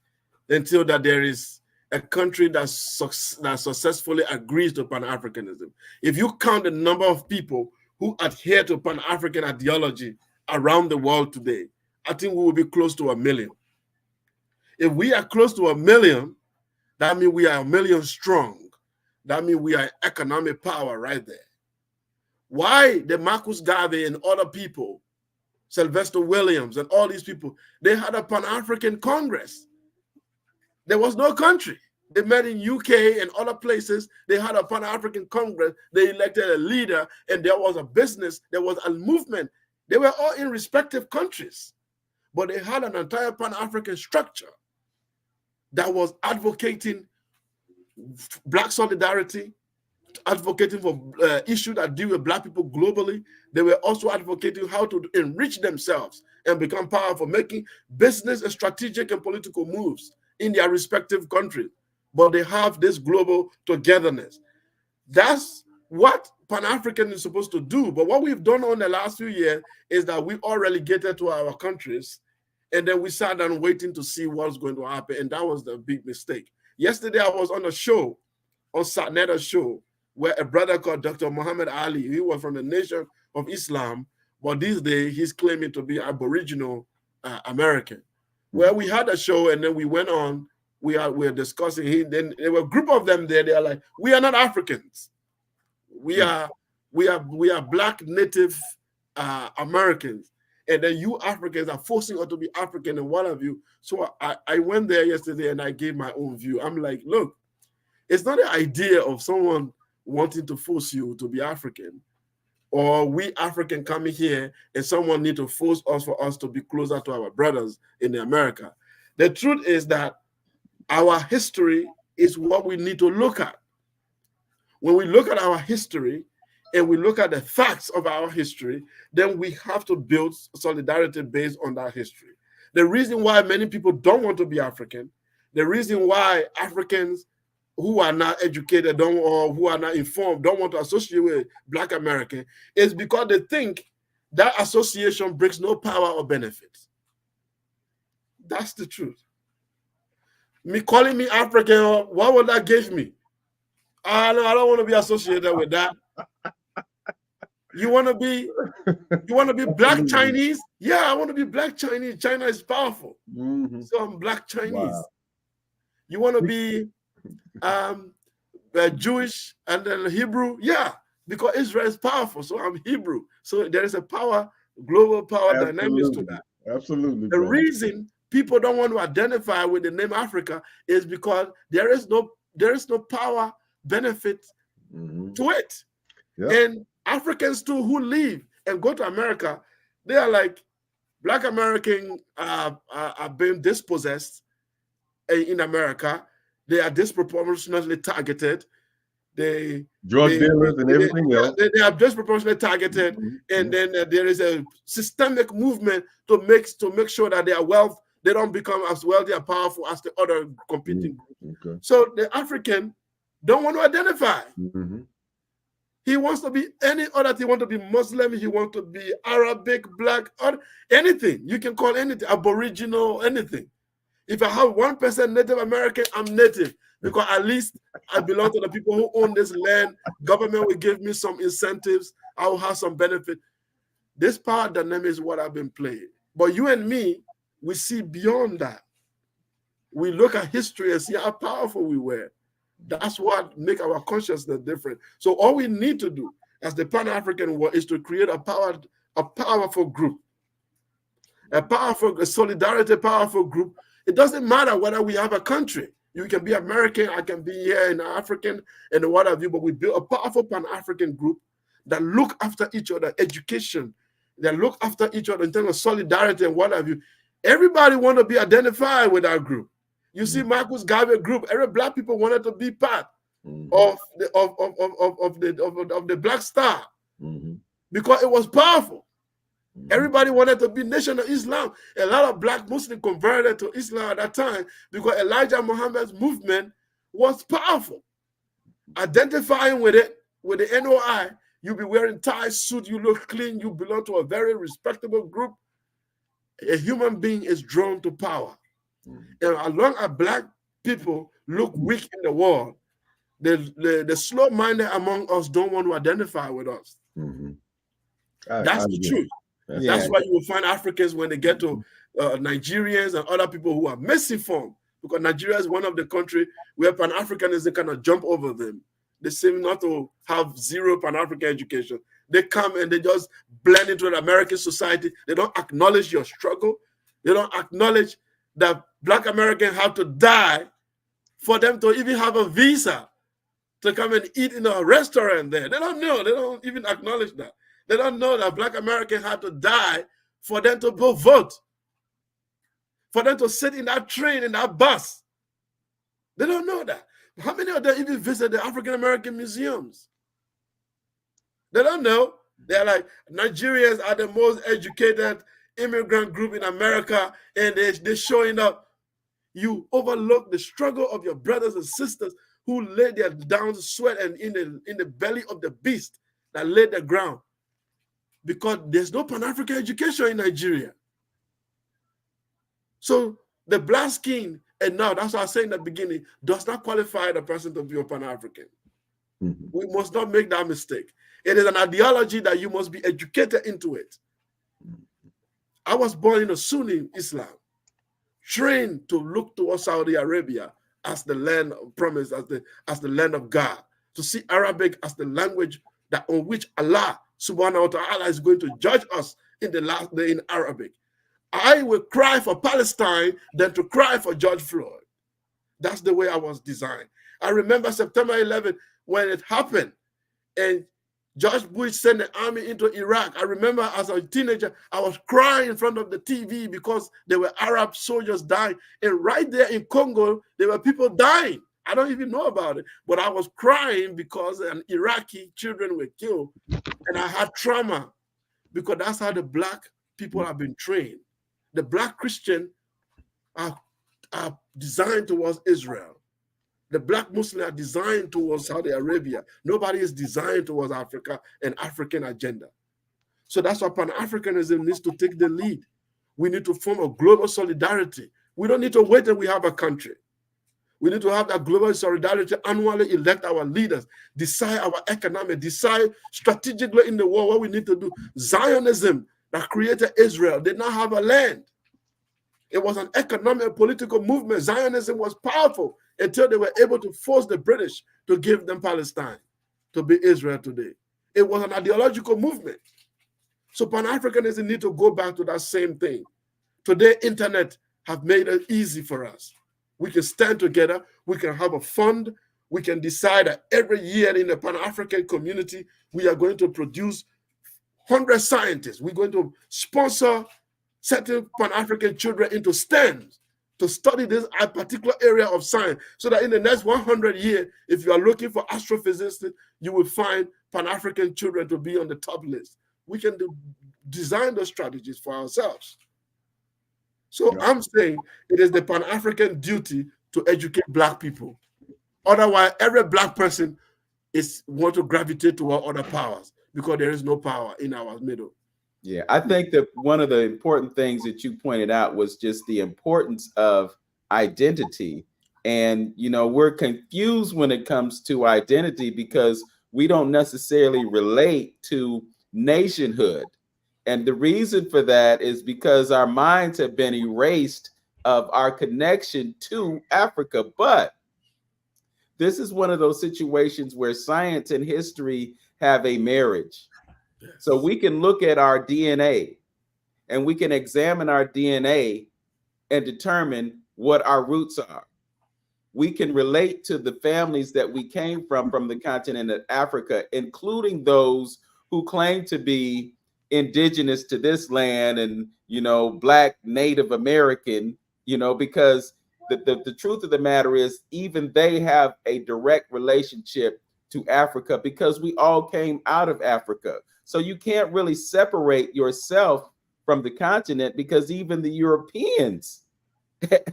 C: until that there is a country that successfully agrees to Pan-Africanism. If you count the number of people who adhere to Pan-African ideology around the world today, I think we will be close to 1 million. If we are close to 1 million, that means we are 1 million strong. That means we are economic power right there. Why the Marcus Garvey and other people, Sylvester Williams and all these people, they had a Pan-African Congress. There was no country. They met in UK and other places. They had a Pan-African Congress. They elected a leader, and there was a business. There was a movement. They were all in respective countries, but they had an entire Pan-African structure that was advocating Black solidarity, advocating for issues that deal with Black people globally. They were also advocating how to enrich themselves and become powerful, making business and strategic and political moves in their respective countries. But they have this global togetherness. That's what Pan-African is supposed to do. But what we've done on the last few years is that we all relegated to our countries, and then we sat down waiting to see what's going to happen. And that was the big mistake. Yesterday, I was on a show, on Satneta's show, where a brother called Dr. Muhammad Ali, he was from the Nation of Islam, but these days he's claiming to be Aboriginal American. Where we had a show, and then we went on, we were discussing. Then there were a group of them there. They are like, we are not Africans. We are Black Native Americans. And then you Africans are forcing us to be African and what have you. So I went there yesterday and I gave my own view. I'm like, look, it's not the idea of someone wanting to force you to be African, or we African coming here and someone need to force us for us to be closer to our brothers in America. The truth is that our history is what we need to look at. When we look at our history and we look at the facts of our history, then we have to build solidarity based on that history. The reason why many people don't want to be African, the reason why Africans who are not educated or who are not informed don't want to associate with Black American is because they think that association brings no power or benefit. That's the truth. Me calling me African, what would that give me? I don't want to be associated with that. You want to be Black Chinese? Yeah, I want to be Black Chinese. China is powerful. So I'm Black Chinese. Wow. You want to be Jewish and then Hebrew? Yeah, because Israel is powerful. So I'm Hebrew. So there is a power, global power dynamics to that.
B: Absolutely.
C: The reason people don't want to identify with the name Africa is because there is no power benefit to it. Yep. And Africans too who leave and go to America, they are like Black Americans are being dispossessed in America. They are disproportionately targeted. Drug
B: dealers and everything else.
C: They are disproportionately targeted, and then there is a systemic movement to make sure that their wealth, they don't become as wealthy and powerful as the other competing groups. Okay. So the African don't want to identify. He wants to be any other thing. He wants to be Muslim. He wants to be Arabic, Black, or anything. You can call anything, Aboriginal, anything. If I have 1% Native American, I'm Native because at least I belong to the people who own this land. Government will give me some incentives. I will have some benefit. This power dynamic is what I've been playing. But you and me, we see beyond that. We look at history and see how powerful we were. That's what makes our consciousness different. So all we need to do as the Pan-African world is to create a powerful group, a solidarity, powerful group. It doesn't matter whether we have a country. You can be American, I can be here in African, and what have you, but we build a powerful Pan-African group that look after each other, education, that look after each other in terms of solidarity and what have you. Everybody want to be identified with our group. You see Marcus Garvey group, every Black people wanted to be part of the Black Star because it was powerful. Everybody wanted to be Nation of Islam. A lot of Black Muslims converted to Islam at that time because Elijah Muhammad's movement was powerful. Identifying with it, with the NOI, you be wearing ties, suit, you look clean, you belong to a very respectable group. A human being is drawn to power. And as long as Black people look weak in the world, the slow-minded among us don't want to identify with us. That's the truth. That's why you will find Africans when they get to Nigerians and other people who are misinformed, because Nigeria is one of the countries where Pan-Africanism kind of jump over them. They seem not to have zero Pan-African education. They come and they just blend into the American society. They don't acknowledge your struggle. They don't acknowledge that Black Americans have to die for them to even have a visa to come and eat in a restaurant there. They don't know. They don't even acknowledge that. They don't know that Black Americans have to die for them to go vote, for them to sit in that train, in that bus. They don't know that. How many of them even visit the African American museums? They don't know. They're like, Nigerians are the most educated immigrant group in America, and they're showing up. You overlook the struggle of your brothers and sisters who laid their down sweat and in the belly of the beast that laid the ground. Because there's no Pan-African education in Nigeria. So the Black skin, and now that's what I was saying in the beginning, does not qualify the person to be a Pan-African. We must not make that mistake. It is an ideology that you must be educated into it. I was born in a Sunni Islam, trained to look towards Saudi Arabia as the land of promise, as the land of God, to see Arabic as the language on which Allah Subhanahu wa Ta'ala is going to judge us in the last day in Arabic. I will cry for Palestine than to cry for George Floyd. That's the way I was designed. I remember September 11th when it happened and George Bush sent the army into Iraq. I remember as a teenager, I was crying in front of the TV because there were Arab soldiers dying. And right there in Congo, there were people dying I don't even know about it, but I was crying because an Iraqi children were killed, and I had trauma because that's how the Black people have been trained. The Black Christian are designed towards Israel. The Black Muslim are designed towards Saudi Arabia. Nobody is designed towards Africa and African agenda. So that's why Pan-Africanism needs to take the lead. We need to form a global solidarity. We don't need to wait till we have a country. We need to have that global solidarity, annually elect our leaders, decide our economic, decide strategically in the world what we need to do. Zionism that created Israel did not have a land. It was an economic political movement. Zionism was powerful until they were able to force the British to give them Palestine, to be Israel today. It was an ideological movement. So Pan-Africanism need to go back to that same thing. Today, internet have made it easy for us. We can stand together. We can have a fund. We can decide that every year in the Pan-African community, we are going to produce 100 scientists. We're going to sponsor certain Pan-African children into STEMs to study this particular area of science, so that in the next 100 years, if you are looking for astrophysicists, you will find Pan-African children to be on the top list. We can design those strategies for ourselves. So yeah. I'm saying it is the Pan-African duty to educate Black people. Otherwise, every Black person want to gravitate toward other powers because there is no power in our middle.
A: Yeah, I think that one of the important things that you pointed out was just the importance of identity. And, you know, we're confused when it comes to identity because we don't necessarily relate to nationhood. And the reason for that is because our minds have been erased of our connection to Africa. But this is one of those situations where science and history have a marriage. So we can look at our DNA and we can examine our DNA and determine what our roots are. We can relate to the families that we came from the continent of Africa, including those who claim to be indigenous to this land and, you know, Black Native American, you know, because the truth of the matter is even they have a direct relationship to Africa because we all came out of Africa. So you can't really separate yourself from the continent because even the Europeans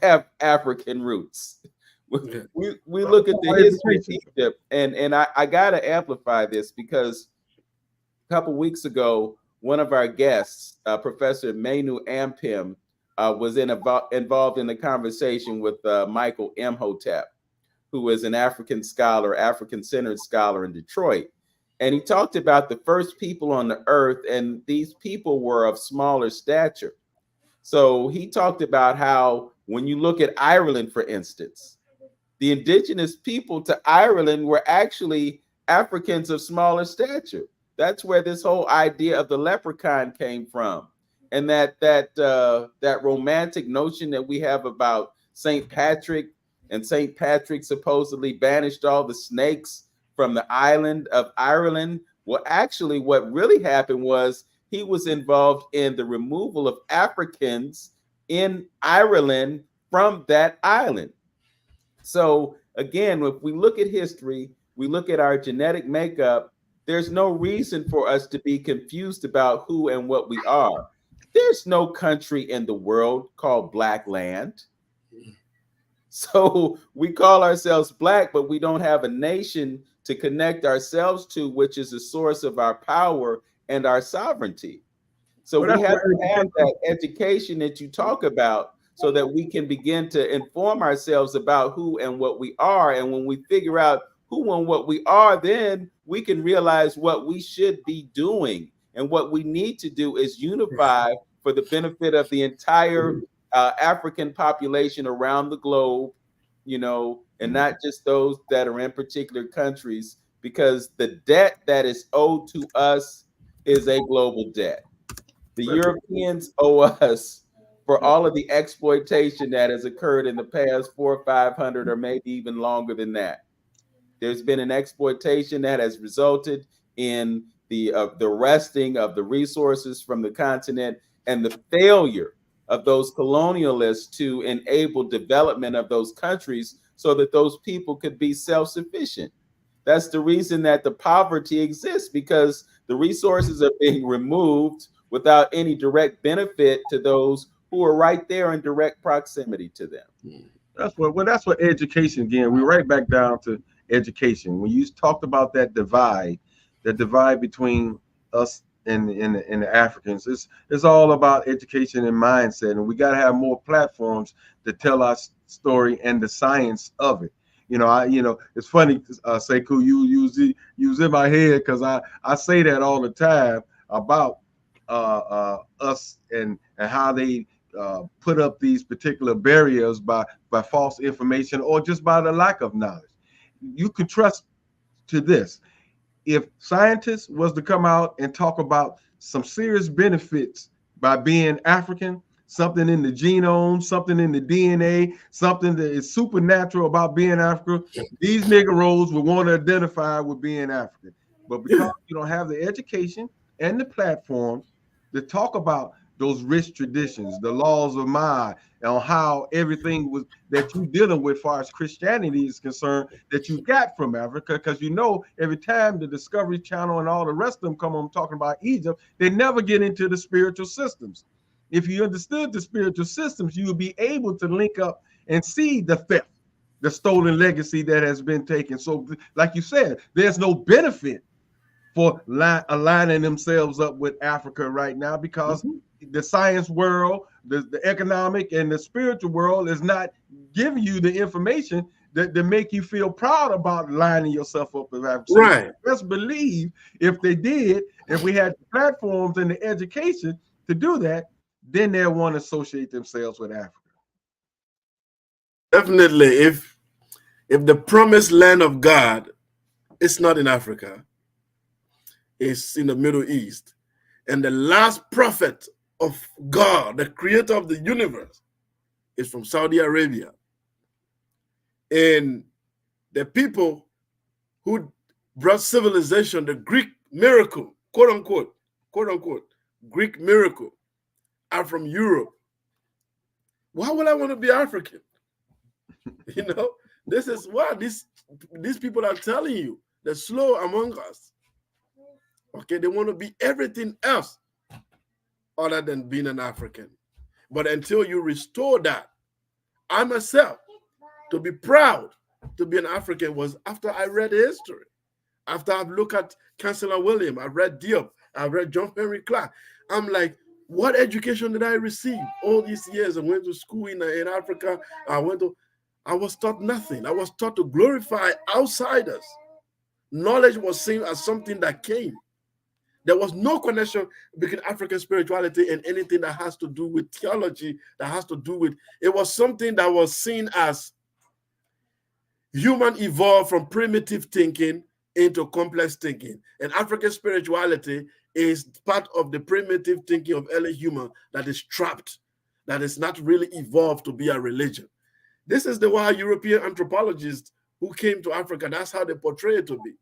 A: have African roots. We look at the history of Egypt, and I got to amplify this because a couple weeks ago, one of our guests, Professor Manu Ampim, was involved in a conversation with Michael Imhotep, who is an African scholar, African-centered scholar in Detroit. And he talked about the first people on the earth, and these people were of smaller stature. So he talked about how when you look at Ireland, for instance, the indigenous people to Ireland were actually Africans of smaller stature. That's where this whole idea of the leprechaun came from. And that romantic notion that we have about St. Patrick, and St. Patrick supposedly banished all the snakes from the island of Ireland. Well, actually, what really happened was he was involved in the removal of Africans in Ireland from that island. So again, if we look at history, we look at our genetic makeup, there's no reason for us to be confused about who and what we are. There's no country in the world called Black land. So we call ourselves Black, but we don't have a nation to connect ourselves to, which is the source of our power and our sovereignty. So we have to have that education that you talk about so that we can begin to inform ourselves about who and what we are. And when we figure out who and what we are, then we can realize what we should be doing. And what we need to do is unify for the benefit of the entire African population around the globe, you know, and not just those that are in particular countries, because the debt that is owed to us is a global debt. The Europeans owe us for all of the exploitation that has occurred in the past 400 or 500 or maybe even longer than that. There's been an exploitation that has resulted in the wresting of the resources from the continent and the failure of those colonialists to enable development of those countries so that those people could be self-sufficient. That's the reason that the poverty exists, because the resources are being removed without any direct benefit to those who are right there in direct proximity to them.
B: That's what education, again, we're right back down to education. When you talked about that divide between us and the Africans, it's all about education and mindset, and we got to have more platforms to tell our story and the science of it. It's funny, Sekou, you use in my head, because I say that all the time about us and how they put up these particular barriers by false information or just by the lack of knowledge. You could trust to this. If scientists was to come out and talk about some serious benefits by being African, something in the genome, something in the DNA, something that is supernatural about being African, these niggeros would want to identify with being African. But because you don't have the education and the platform to talk about those rich traditions, the laws of mind, on how everything was that you're dealing with as far as Christianity is concerned, that you got from Africa, because every time the Discovery Channel and all the rest of them come on talking about Egypt, they never get into the spiritual systems. If you understood the spiritual systems, you would be able to link up and see the theft, the stolen legacy that has been taken. So, like you said, there's no benefit for aligning themselves up with Africa right now, because the science world, the economic and the spiritual world is not giving you the information that make you feel proud about lining yourself up with Africa. So
C: right.
B: Best believe if they did, if we had the platforms and the education to do that, then they'll want to associate themselves with Africa.
C: Definitely, if the promised land of God is not in Africa, it's in the Middle East, and the last prophet of God, the creator of the universe, is from Saudi Arabia, and the people who brought civilization, the Greek miracle, quote unquote, Greek miracle, are from Europe. Why would I want to be African? This is what these people are telling you. They're slow among us. Okay, they want to be everything else other than being an African. But until you restore that, I myself, to be proud to be an African was after I read history. After I've looked at Chancellor William, I've read Diop, I've read John Henry Clark. I'm like, what education did I receive all these years? I went to school in Africa. I was taught nothing. I was taught to glorify outsiders. Knowledge was seen as something that came. There was no connection between African spirituality and anything that has to do with theology, that has to do with, it was something that was seen as human evolved from primitive thinking into complex thinking. And African spirituality is part of the primitive thinking of early human that is trapped, that is not really evolved to be a religion. This is the way European anthropologists who came to Africa, that's how they portray it to be.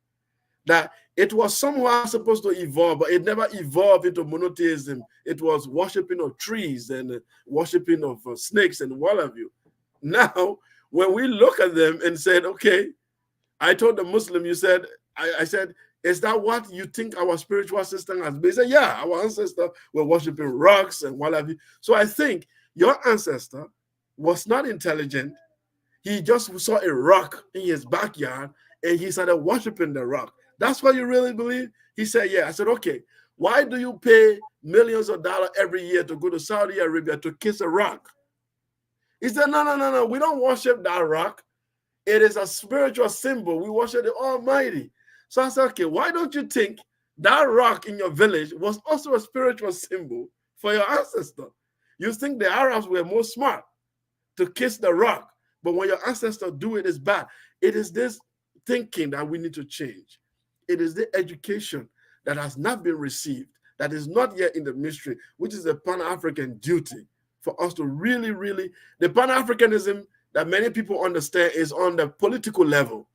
C: That it was somehow supposed to evolve, but it never evolved into monotheism. It was worshiping of trees and worshiping of snakes and what have you. Now, when we look at them and said, okay, I told the Muslim, I said, is that what you think our spiritual system has been? They said, yeah, our ancestors were worshiping rocks and what have you. So I think your ancestor was not intelligent. He just saw a rock in his backyard and he started worshiping the rock. That's what you really believe? He said, yeah. I said, okay, why do you pay millions of dollars every year to go to Saudi Arabia to kiss a rock? He said, no, we don't worship that rock. It is a spiritual symbol. We worship the Almighty. So I said, okay, why don't you think that rock in your village was also a spiritual symbol for your ancestor? You think the Arabs were more smart to kiss the rock, but when your ancestors do it, it's bad. It is this thinking that we need to change. It is the education that has not been received, that is not yet in the mystery, which is a Pan-African duty for us to really, the Pan-Africanism that many people understand is on the political level.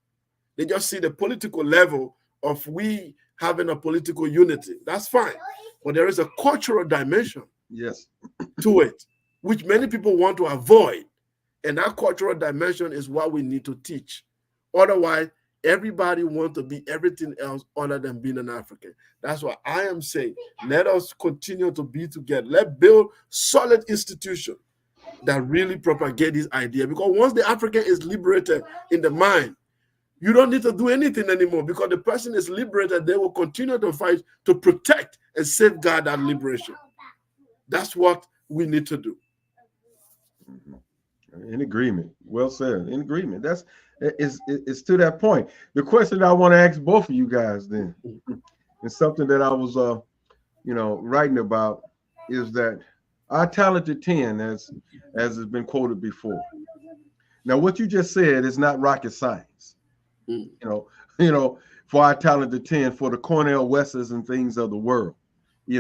C: They just see the political level of we having a political unity. That's fine. But there is a cultural dimension
B: yes,
C: to it, which many people want to avoid. And that cultural dimension is what we need to teach. Otherwise, everybody wants to be everything else other than being an African. That's why I am saying, let us continue to be together. Let's build solid institutions that really propagate this idea. Because once the African is liberated in the mind, you don't need to do anything anymore, because the person is liberated. They will continue to fight to protect and safeguard that liberation. That's what we need to do.
B: In agreement. Well said. In agreement. It's to that point. The question I want to ask both of you guys then, is something that I was writing about, is that our talented 10, as has been quoted before. Now, what you just said is not rocket science. For our talented 10, for the Cornell Wesses and things of the world. Hey,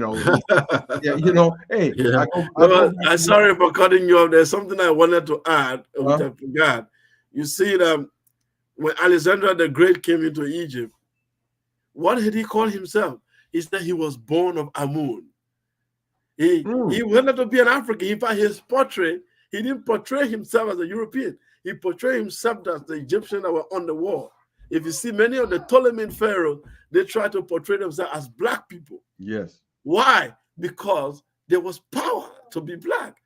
C: yeah. I'm sorry for cutting you off. There's something I wanted to add, which I forgot. You see, when Alexander the Great came into Egypt, what did he call himself? He said he was born of Amun. He wanted to be an African. In fact, his portrait, he didn't portray himself as a European. He portrayed himself as the Egyptians that were on the wall. If you see many of the Ptolemaic pharaohs, they try to portray themselves as black people.
B: Yes.
C: Why? Because there was power to be black.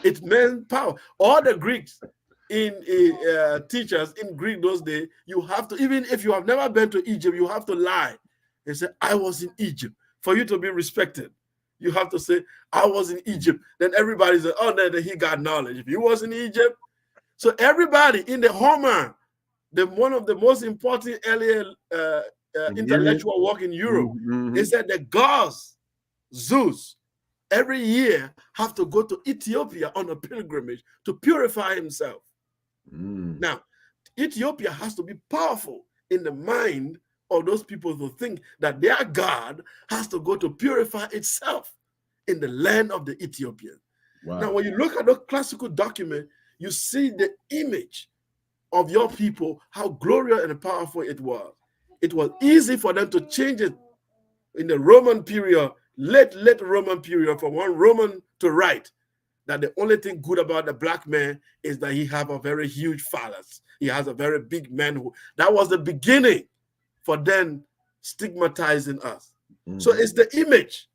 C: It meant power. All the Greeks teachers in Greek those days, you have to, even if you have never been to Egypt, you have to lie and say, I was in Egypt. For you to be respected, you have to say, I was in Egypt. Then everybody says, oh, no, he got knowledge. If he was in Egypt. So everybody in the Homer, one of the most important earlier intellectual work in Europe, they said the gods, Zeus, every year have to go to Ethiopia on a pilgrimage to purify himself. Now, Ethiopia has to be powerful in the mind of those people who think that their God has to go to purify itself in the land of the Ethiopians. Wow. Now, when you look at the classical document, you see the image of your people, how glorious and powerful it was. It was easy for them to change it in the Roman period, late Roman period, from one Roman to right, that the only thing good about the black man is that he have a very huge phallus. He has a very big manhood. That was the beginning for them stigmatizing us. So it's the image.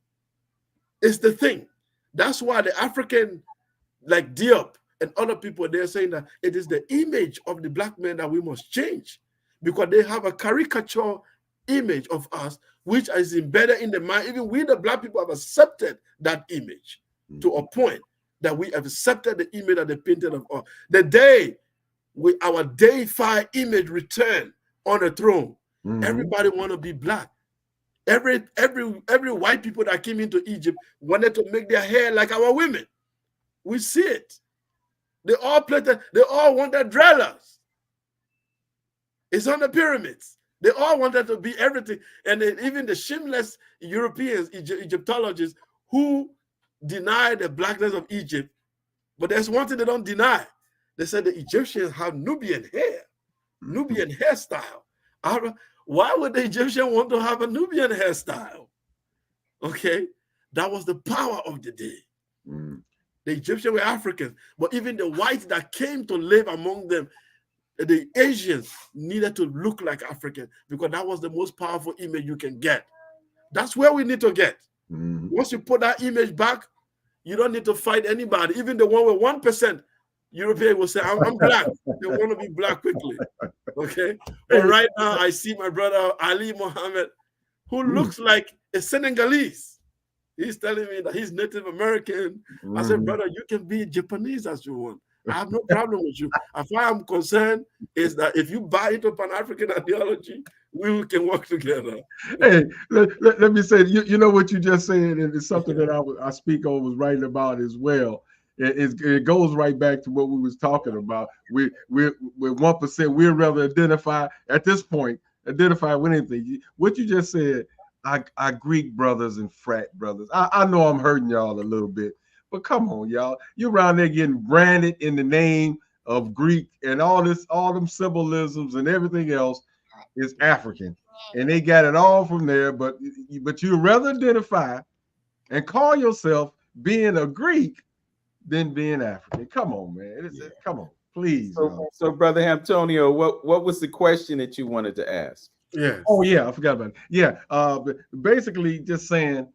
C: It's the thing. That's why the African, like Diop and other people, they're saying that it is the image of the black man that we must change, because they have a caricature image of us, which is embedded in the mind. Even we, the black people, have accepted that image to a point that we have accepted the image that they painted of us. The day our deified image return on the throne, everybody want to be black. Every white people that came into Egypt wanted to make their hair like our women. We see it. They all wanted dreadlocks. It's on the pyramids. They all wanted to be everything. And even the shameless Europeans, Egyptologists, who deny the blackness of Egypt, but there's one thing they don't deny. They said the Egyptians have Nubian hair, Nubian hairstyle. Why would the Egyptian want to have a Nubian hairstyle? Okay, that was the power of the day. The Egyptians were Africans, but even the whites that came to live among them, the Asians needed to look like African, because that was the most powerful image you can get. That's where we need to get. Once you put that image back, you don't need to fight anybody. Even the one with 1%, European will say, I'm black. They want to be black quickly. Okay? But right now, I see my brother Ali Mohammed, who looks like a Senegalese. He's telling me that he's Native American. I said, brother, you can be Japanese as you want. I have no problem with you. As far as I'm concerned, is that if you buy into Pan-African ideology, we can work together.
B: Hey, let me say, you know what you just said, and it's something that I speak on, was writing about as well. It goes right back to what we was talking about. We're 1%. We'd rather identify at this point, identify with anything. What you just said, our Greek brothers and frat brothers. I know I'm hurting y'all a little bit, but come on, y'all. You're around there getting branded in the name of Greek, and all them symbolisms and everything else is African, and they got it all from there. But you rather identify and call yourself being a Greek than being African. Come on, man. Come on. Please.
A: So Brother Antonio, what was the question that you wanted to ask?
C: Yes.
B: Oh yeah, I forgot about it. Yeah, basically just saying,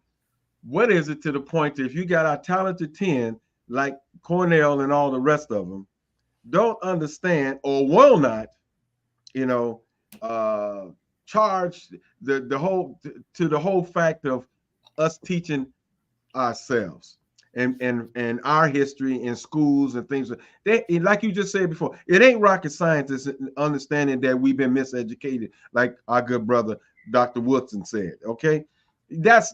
B: what is it to the point that if you got our talented 10 like Cornell and all the rest of them don't understand or will not, charge the whole fact of us teaching ourselves and our history in schools and things like you just said before, it ain't rocket science understanding that we've been miseducated, like our good brother Dr. Woodson said. Okay, I'm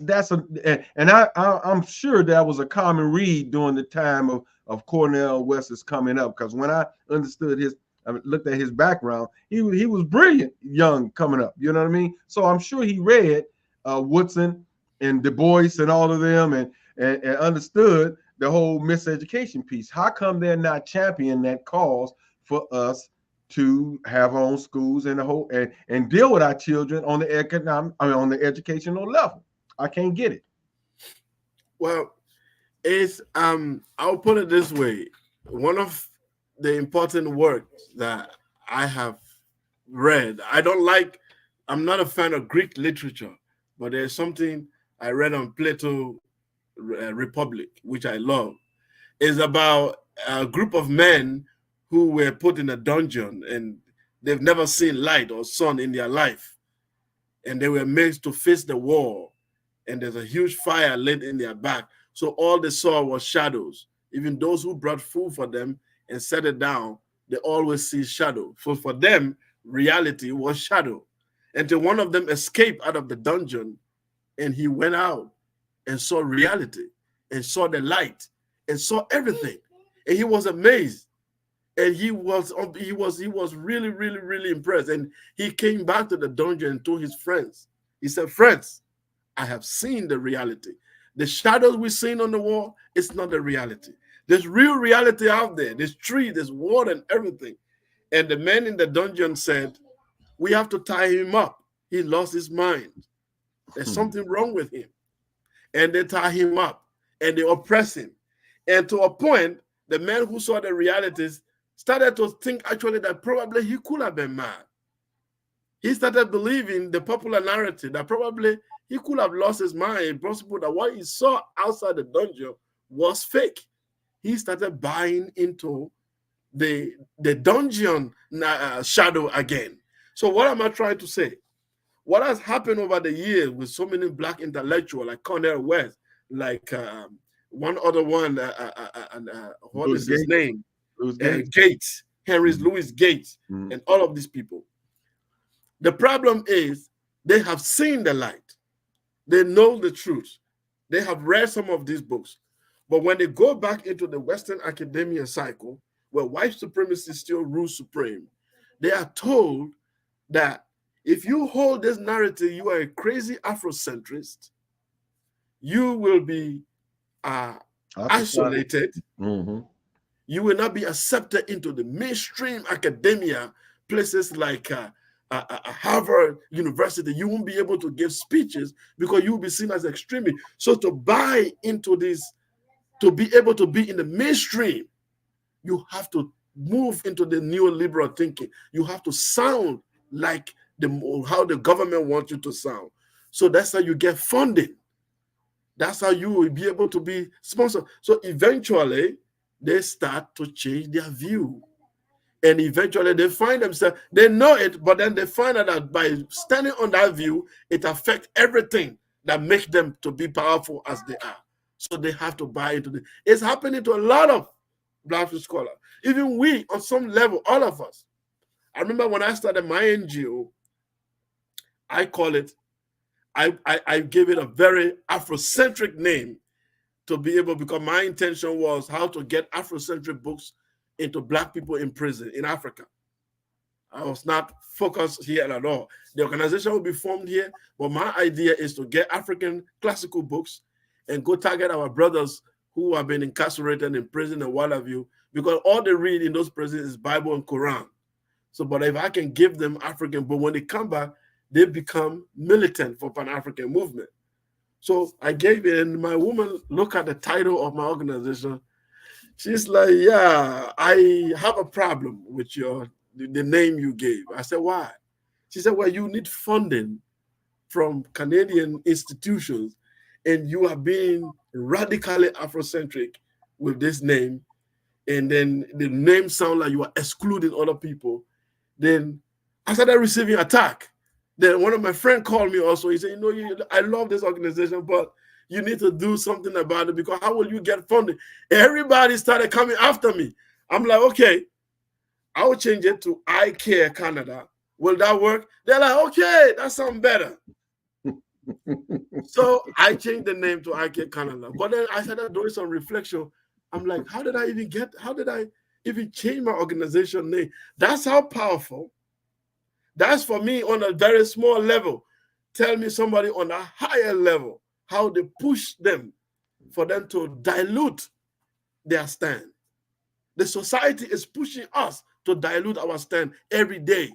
B: sure that was a common read during the time of Cornell West's coming up, because when I understood I looked at his background, he was brilliant young coming up, you know what I mean? So I'm sure he read Woodson and Du Bois and all of them and understood the whole miseducation piece. How come they're not championing that cause for us to have our own schools and the whole and deal with our children on the on the educational level? I can't get it.
C: Well, it's I'll put it this way. One of the important works that I have read, I'm not a fan of Greek literature, but there's something I read on Plato Republic, which I love, is about a group of men who were put in a dungeon and they've never seen light or sun in their life. And they were made to face the wall, and there's a huge fire lit in their back. So all they saw was shadows. Even those who brought food for them and set it down, they always see shadow. So for them, reality was shadow. Until one of them escaped out of the dungeon, and he went out and saw reality and saw the light and saw everything. And he was amazed. And he was really, really, really impressed. And he came back to the dungeon and told his friends. He said, "Friends, I have seen the reality. The shadows we've seen on the wall, it's not the reality. There's real reality out there. There's tree, there's water and everything." And the men in the dungeon said, "We have to tie him up. He lost his mind. There's something wrong with him." And they tie him up and they oppress him. And to a point, the men who saw the realities started to think actually that probably he could have been mad. He started believing the popular narrative that probably he could have lost his mind. Possible that what he saw outside the dungeon was fake. He started buying into the dungeon shadow again. So what am I trying to say? What has happened over the years with so many Black intellectuals like Cornel West, like one other one, what is his name? Gates, Louis Gates, and all of these people. The problem is they have seen the light. They know the truth. They have read some of these books. But when they go back into the Western academia cycle, where white supremacy still rules supreme, they are told that if you hold this narrative, you are a crazy Afrocentrist, you will be isolated. You will not be accepted into the mainstream academia, places like Harvard University. You won't be able to give speeches because you will be seen as extremist. So to buy into this, to be able to be in the mainstream, you have to move into the neoliberal thinking. You have to sound like how the government wants you to sound. So that's how you get funding. That's how you will be able to be sponsored. So eventually, they start to change their view. And eventually they find themselves, they know it, but then they find out that by standing on that view, it affects everything that makes them to be powerful as they are. So they have to buy into it. It's happening to a lot of Black scholars. Even we, on some level, all of us. I remember when I started my NGO, I call it, I gave it a very Afrocentric name to be able, because my intention was how to get Afrocentric books into Black people in prison in Africa. I was not focused here at all. The organization will be formed here, but my idea is to get African classical books and go target our brothers who have been incarcerated in prison and what have you, because all they read in those prisons is Bible and Quran. So, but if I can give them African, but when they come back, they become militant for Pan-African movement. So I gave it, and my woman looked at the title of my organization. She's like, yeah, I have a problem with the name you gave. I said, why? She said, well, you need funding from Canadian institutions, and you are being radically Afrocentric with this name, and then the name sounds like you are excluding other people. Then I started receiving attack. Then one of my friends called me also. He said, I love this organization, but you need to do something about it, because how will you get funding? Everybody started coming after me. I'm like, okay, I will change it to I Care Canada. Will that work? They're like, okay, that sounds better. So I changed the name to I Care Canada. But then I started doing some reflection. I'm like, how did I even change my organization name? That's how powerful. That's for me on a very small level. Tell me somebody on a higher level, how they push them for them to dilute their stand. The society is pushing us to dilute our stand every day,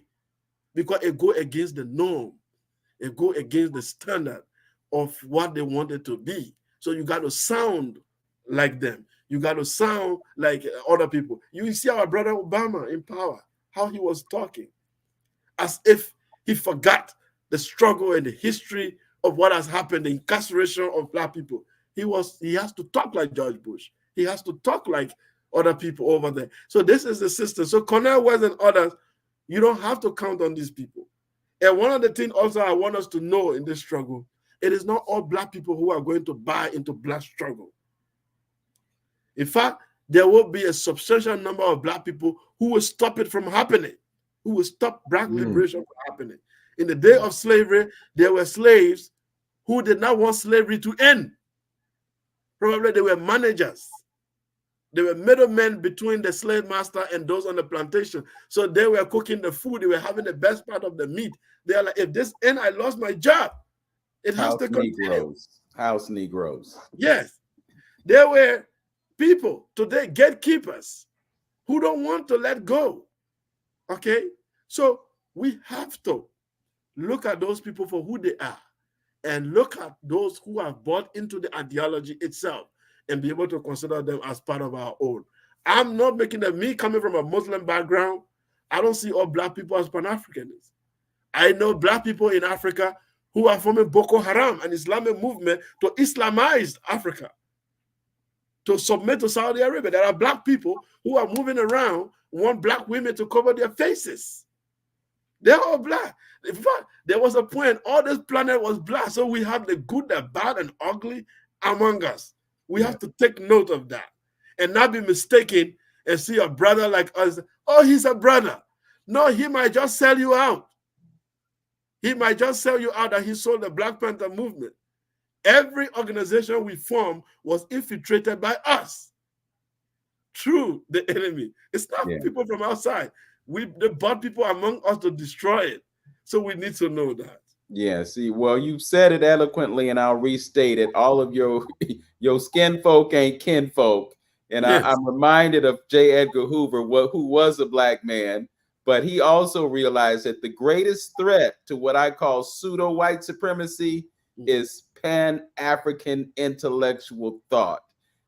C: because it go against the norm. It go against the standard of what they want it to be. So you got to sound like them. You got to sound like other people. You see our brother Obama in power, how he was talking, as if he forgot the struggle and the history of what has happened, the incarceration of Black people. He has to talk like George Bush. He has to talk like other people over there. So this is the system. So Cornel West and others, you don't have to count on these people. And one of the things also I want us to know in this struggle, it is not all Black people who are going to buy into Black struggle. In fact, there will be a substantial number of Black people who will stop it from happening, who will stop Black liberation from happening. In the day of slavery, there were slaves who did not want slavery to end. Probably they were managers. They were middlemen between the slave master and those on the plantation. So they were cooking the food. They were having the best part of the meat. They are like, if this end, I lost my job. It has to continue.
A: House Negroes.
C: Yes. There were people today, gatekeepers, who don't want to let go. Okay? So we have to look at those people for who they are, and look at those who have bought into the ideology itself, and be able to consider them as part of our own. I'm not making them, me coming from a Muslim background, I don't see all Black people as Pan-Africanists. I know Black people in Africa who are forming Boko Haram, an Islamic movement to Islamize Africa, to submit to Saudi Arabia. There are Black people who are moving around, want Black women to cover their faces. They're all Black. In fact, there was a point, all this planet was Black, so we have the good, the bad, and ugly among us. We have to take note of that and not be mistaken and see a brother like us. Oh, he's a brother. No, he might just sell you out. He might just sell you out that he sold the Black Panther movement. Every organization we formed was infiltrated by us through the enemy. It's not people from outside. They brought people among us to destroy it. So we need to know that.
A: Yeah, see, well, you've said it eloquently, and I'll restate it. All of your skin folk ain't kinfolk. And yes. I'm reminded of J. Edgar Hoover, who was a Black man, but he also realized that the greatest threat to what I call pseudo-white supremacy is Pan-African intellectual thought.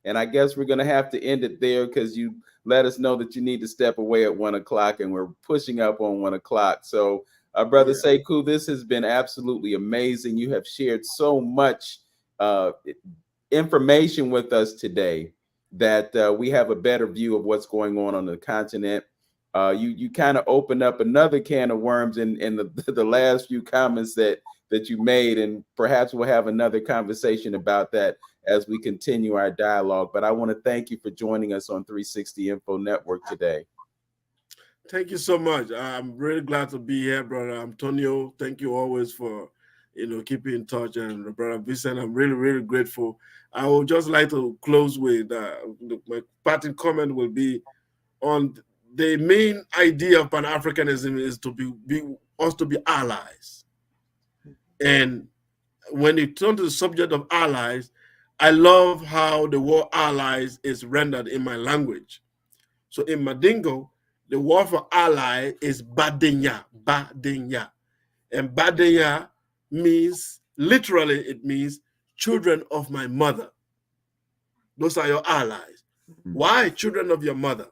A: And I guess we're going to have to end it there, because you let us know that you need to step away at 1 o'clock, and we're pushing up on 1 o'clock. So, Brother Sekou, this has been absolutely amazing. You have shared so much information with us today that we have a better view of what's going on the continent. You kind of opened up another can of worms in the last few comments that you made, and perhaps we'll have another conversation about that as we continue our dialogue. But I want to thank you for joining us on 360 Info Network today.
C: Thank you so much. I'm really glad to be here, Brother Antonio. Thank you always for, keeping in touch. And Brother Vincent, I'm really, really grateful. I would just like to close with my parting comment will be on the main idea of Pan-Africanism is to be allies. And when you turn to the subject of allies, I love how the word allies is rendered in my language. So in Mandingo, the word for ally is badenya, badenya. And badenya means, literally, it means children of my mother. Those are your allies. Why children of your mother?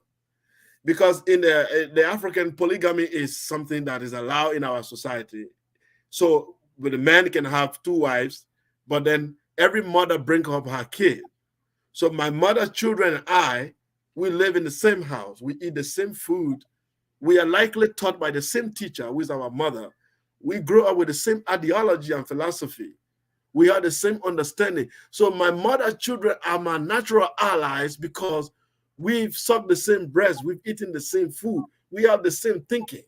C: Because in the African, polygamy is something that is allowed in our society. So the man can have 2 wives, but then every mother brings up her kid. So my mother's children and I, we live in the same house. We eat the same food. We are likely taught by the same teacher, who is our mother. We grew up with the same ideology and philosophy. We have the same understanding. So my mother's children are my natural allies because we've sucked the same breast. We've eaten the same food. We have the same thinking.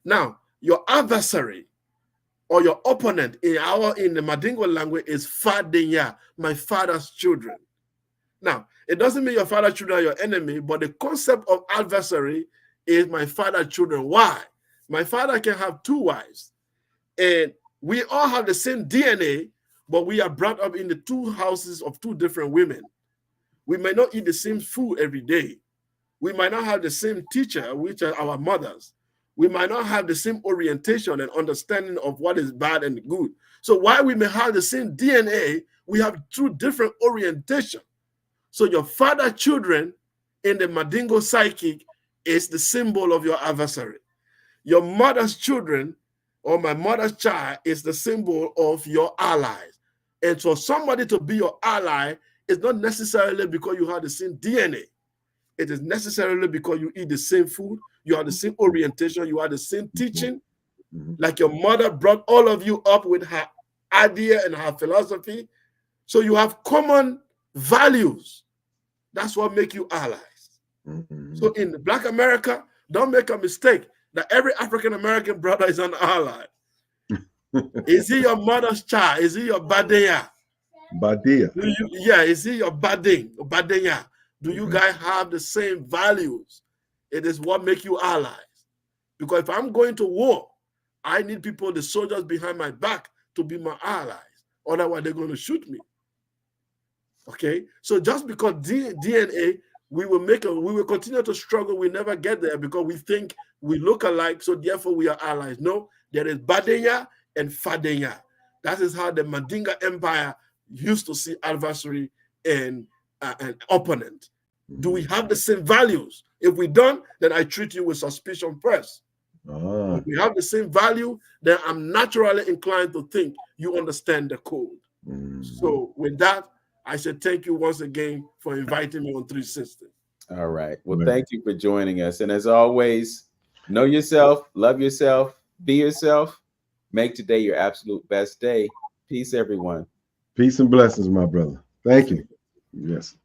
C: Now, your adversary or your opponent in the Mandingo language is Fadenya, my father's children. Now, it doesn't mean your father's children are your enemy, but the concept of adversary is my father's children. Why? My father can have 2 wives, and we all have the same DNA, but we are brought up in the 2 houses of 2 different women. We may not eat the same food every day. We might not have the same teacher, which are our mothers. We might not have the same orientation and understanding of what is bad and good. So while we may have the same DNA, we have 2 different orientation. So your father's children in the Mandingo psychic is the symbol of your adversary. Your mother's children or my mother's child is the symbol of your allies. And so somebody to be your ally is not necessarily because you have the same DNA. It is necessarily because you eat the same food, you have the same orientation, you have the same teaching. Like your mother brought all of you up with her idea and her philosophy. So you have common values. That's what makes you allies. So in Black America, don't make a mistake that every African-American brother is an ally. Is he your mother's child? Is he your Badeya?
D: Badia.
C: Yeah, is he your Badeya? Do you guys have the same values? It is what makes you allies. Because if I'm going to war, I need people, the soldiers behind my back, to be my allies. Otherwise, they're going to shoot me. Okay? So just because DNA, we will continue to struggle. We never get there because we think we look alike, so therefore we are allies. No, there is Badeya and Fadenya. That is how the Mandinga Empire used to see adversary and an opponent. Do we have the same values? If we don't, then I treat you with suspicion first. If we have the same value, then I'm naturally inclined to think you understand the code. So with that, I said thank you once again for inviting me on 360.
A: All right. Well, thank you for joining us. And as always, know yourself, love yourself, be yourself. Make today your absolute best day. Peace, everyone.
D: Peace and blessings, my brother. Thank you. Yes.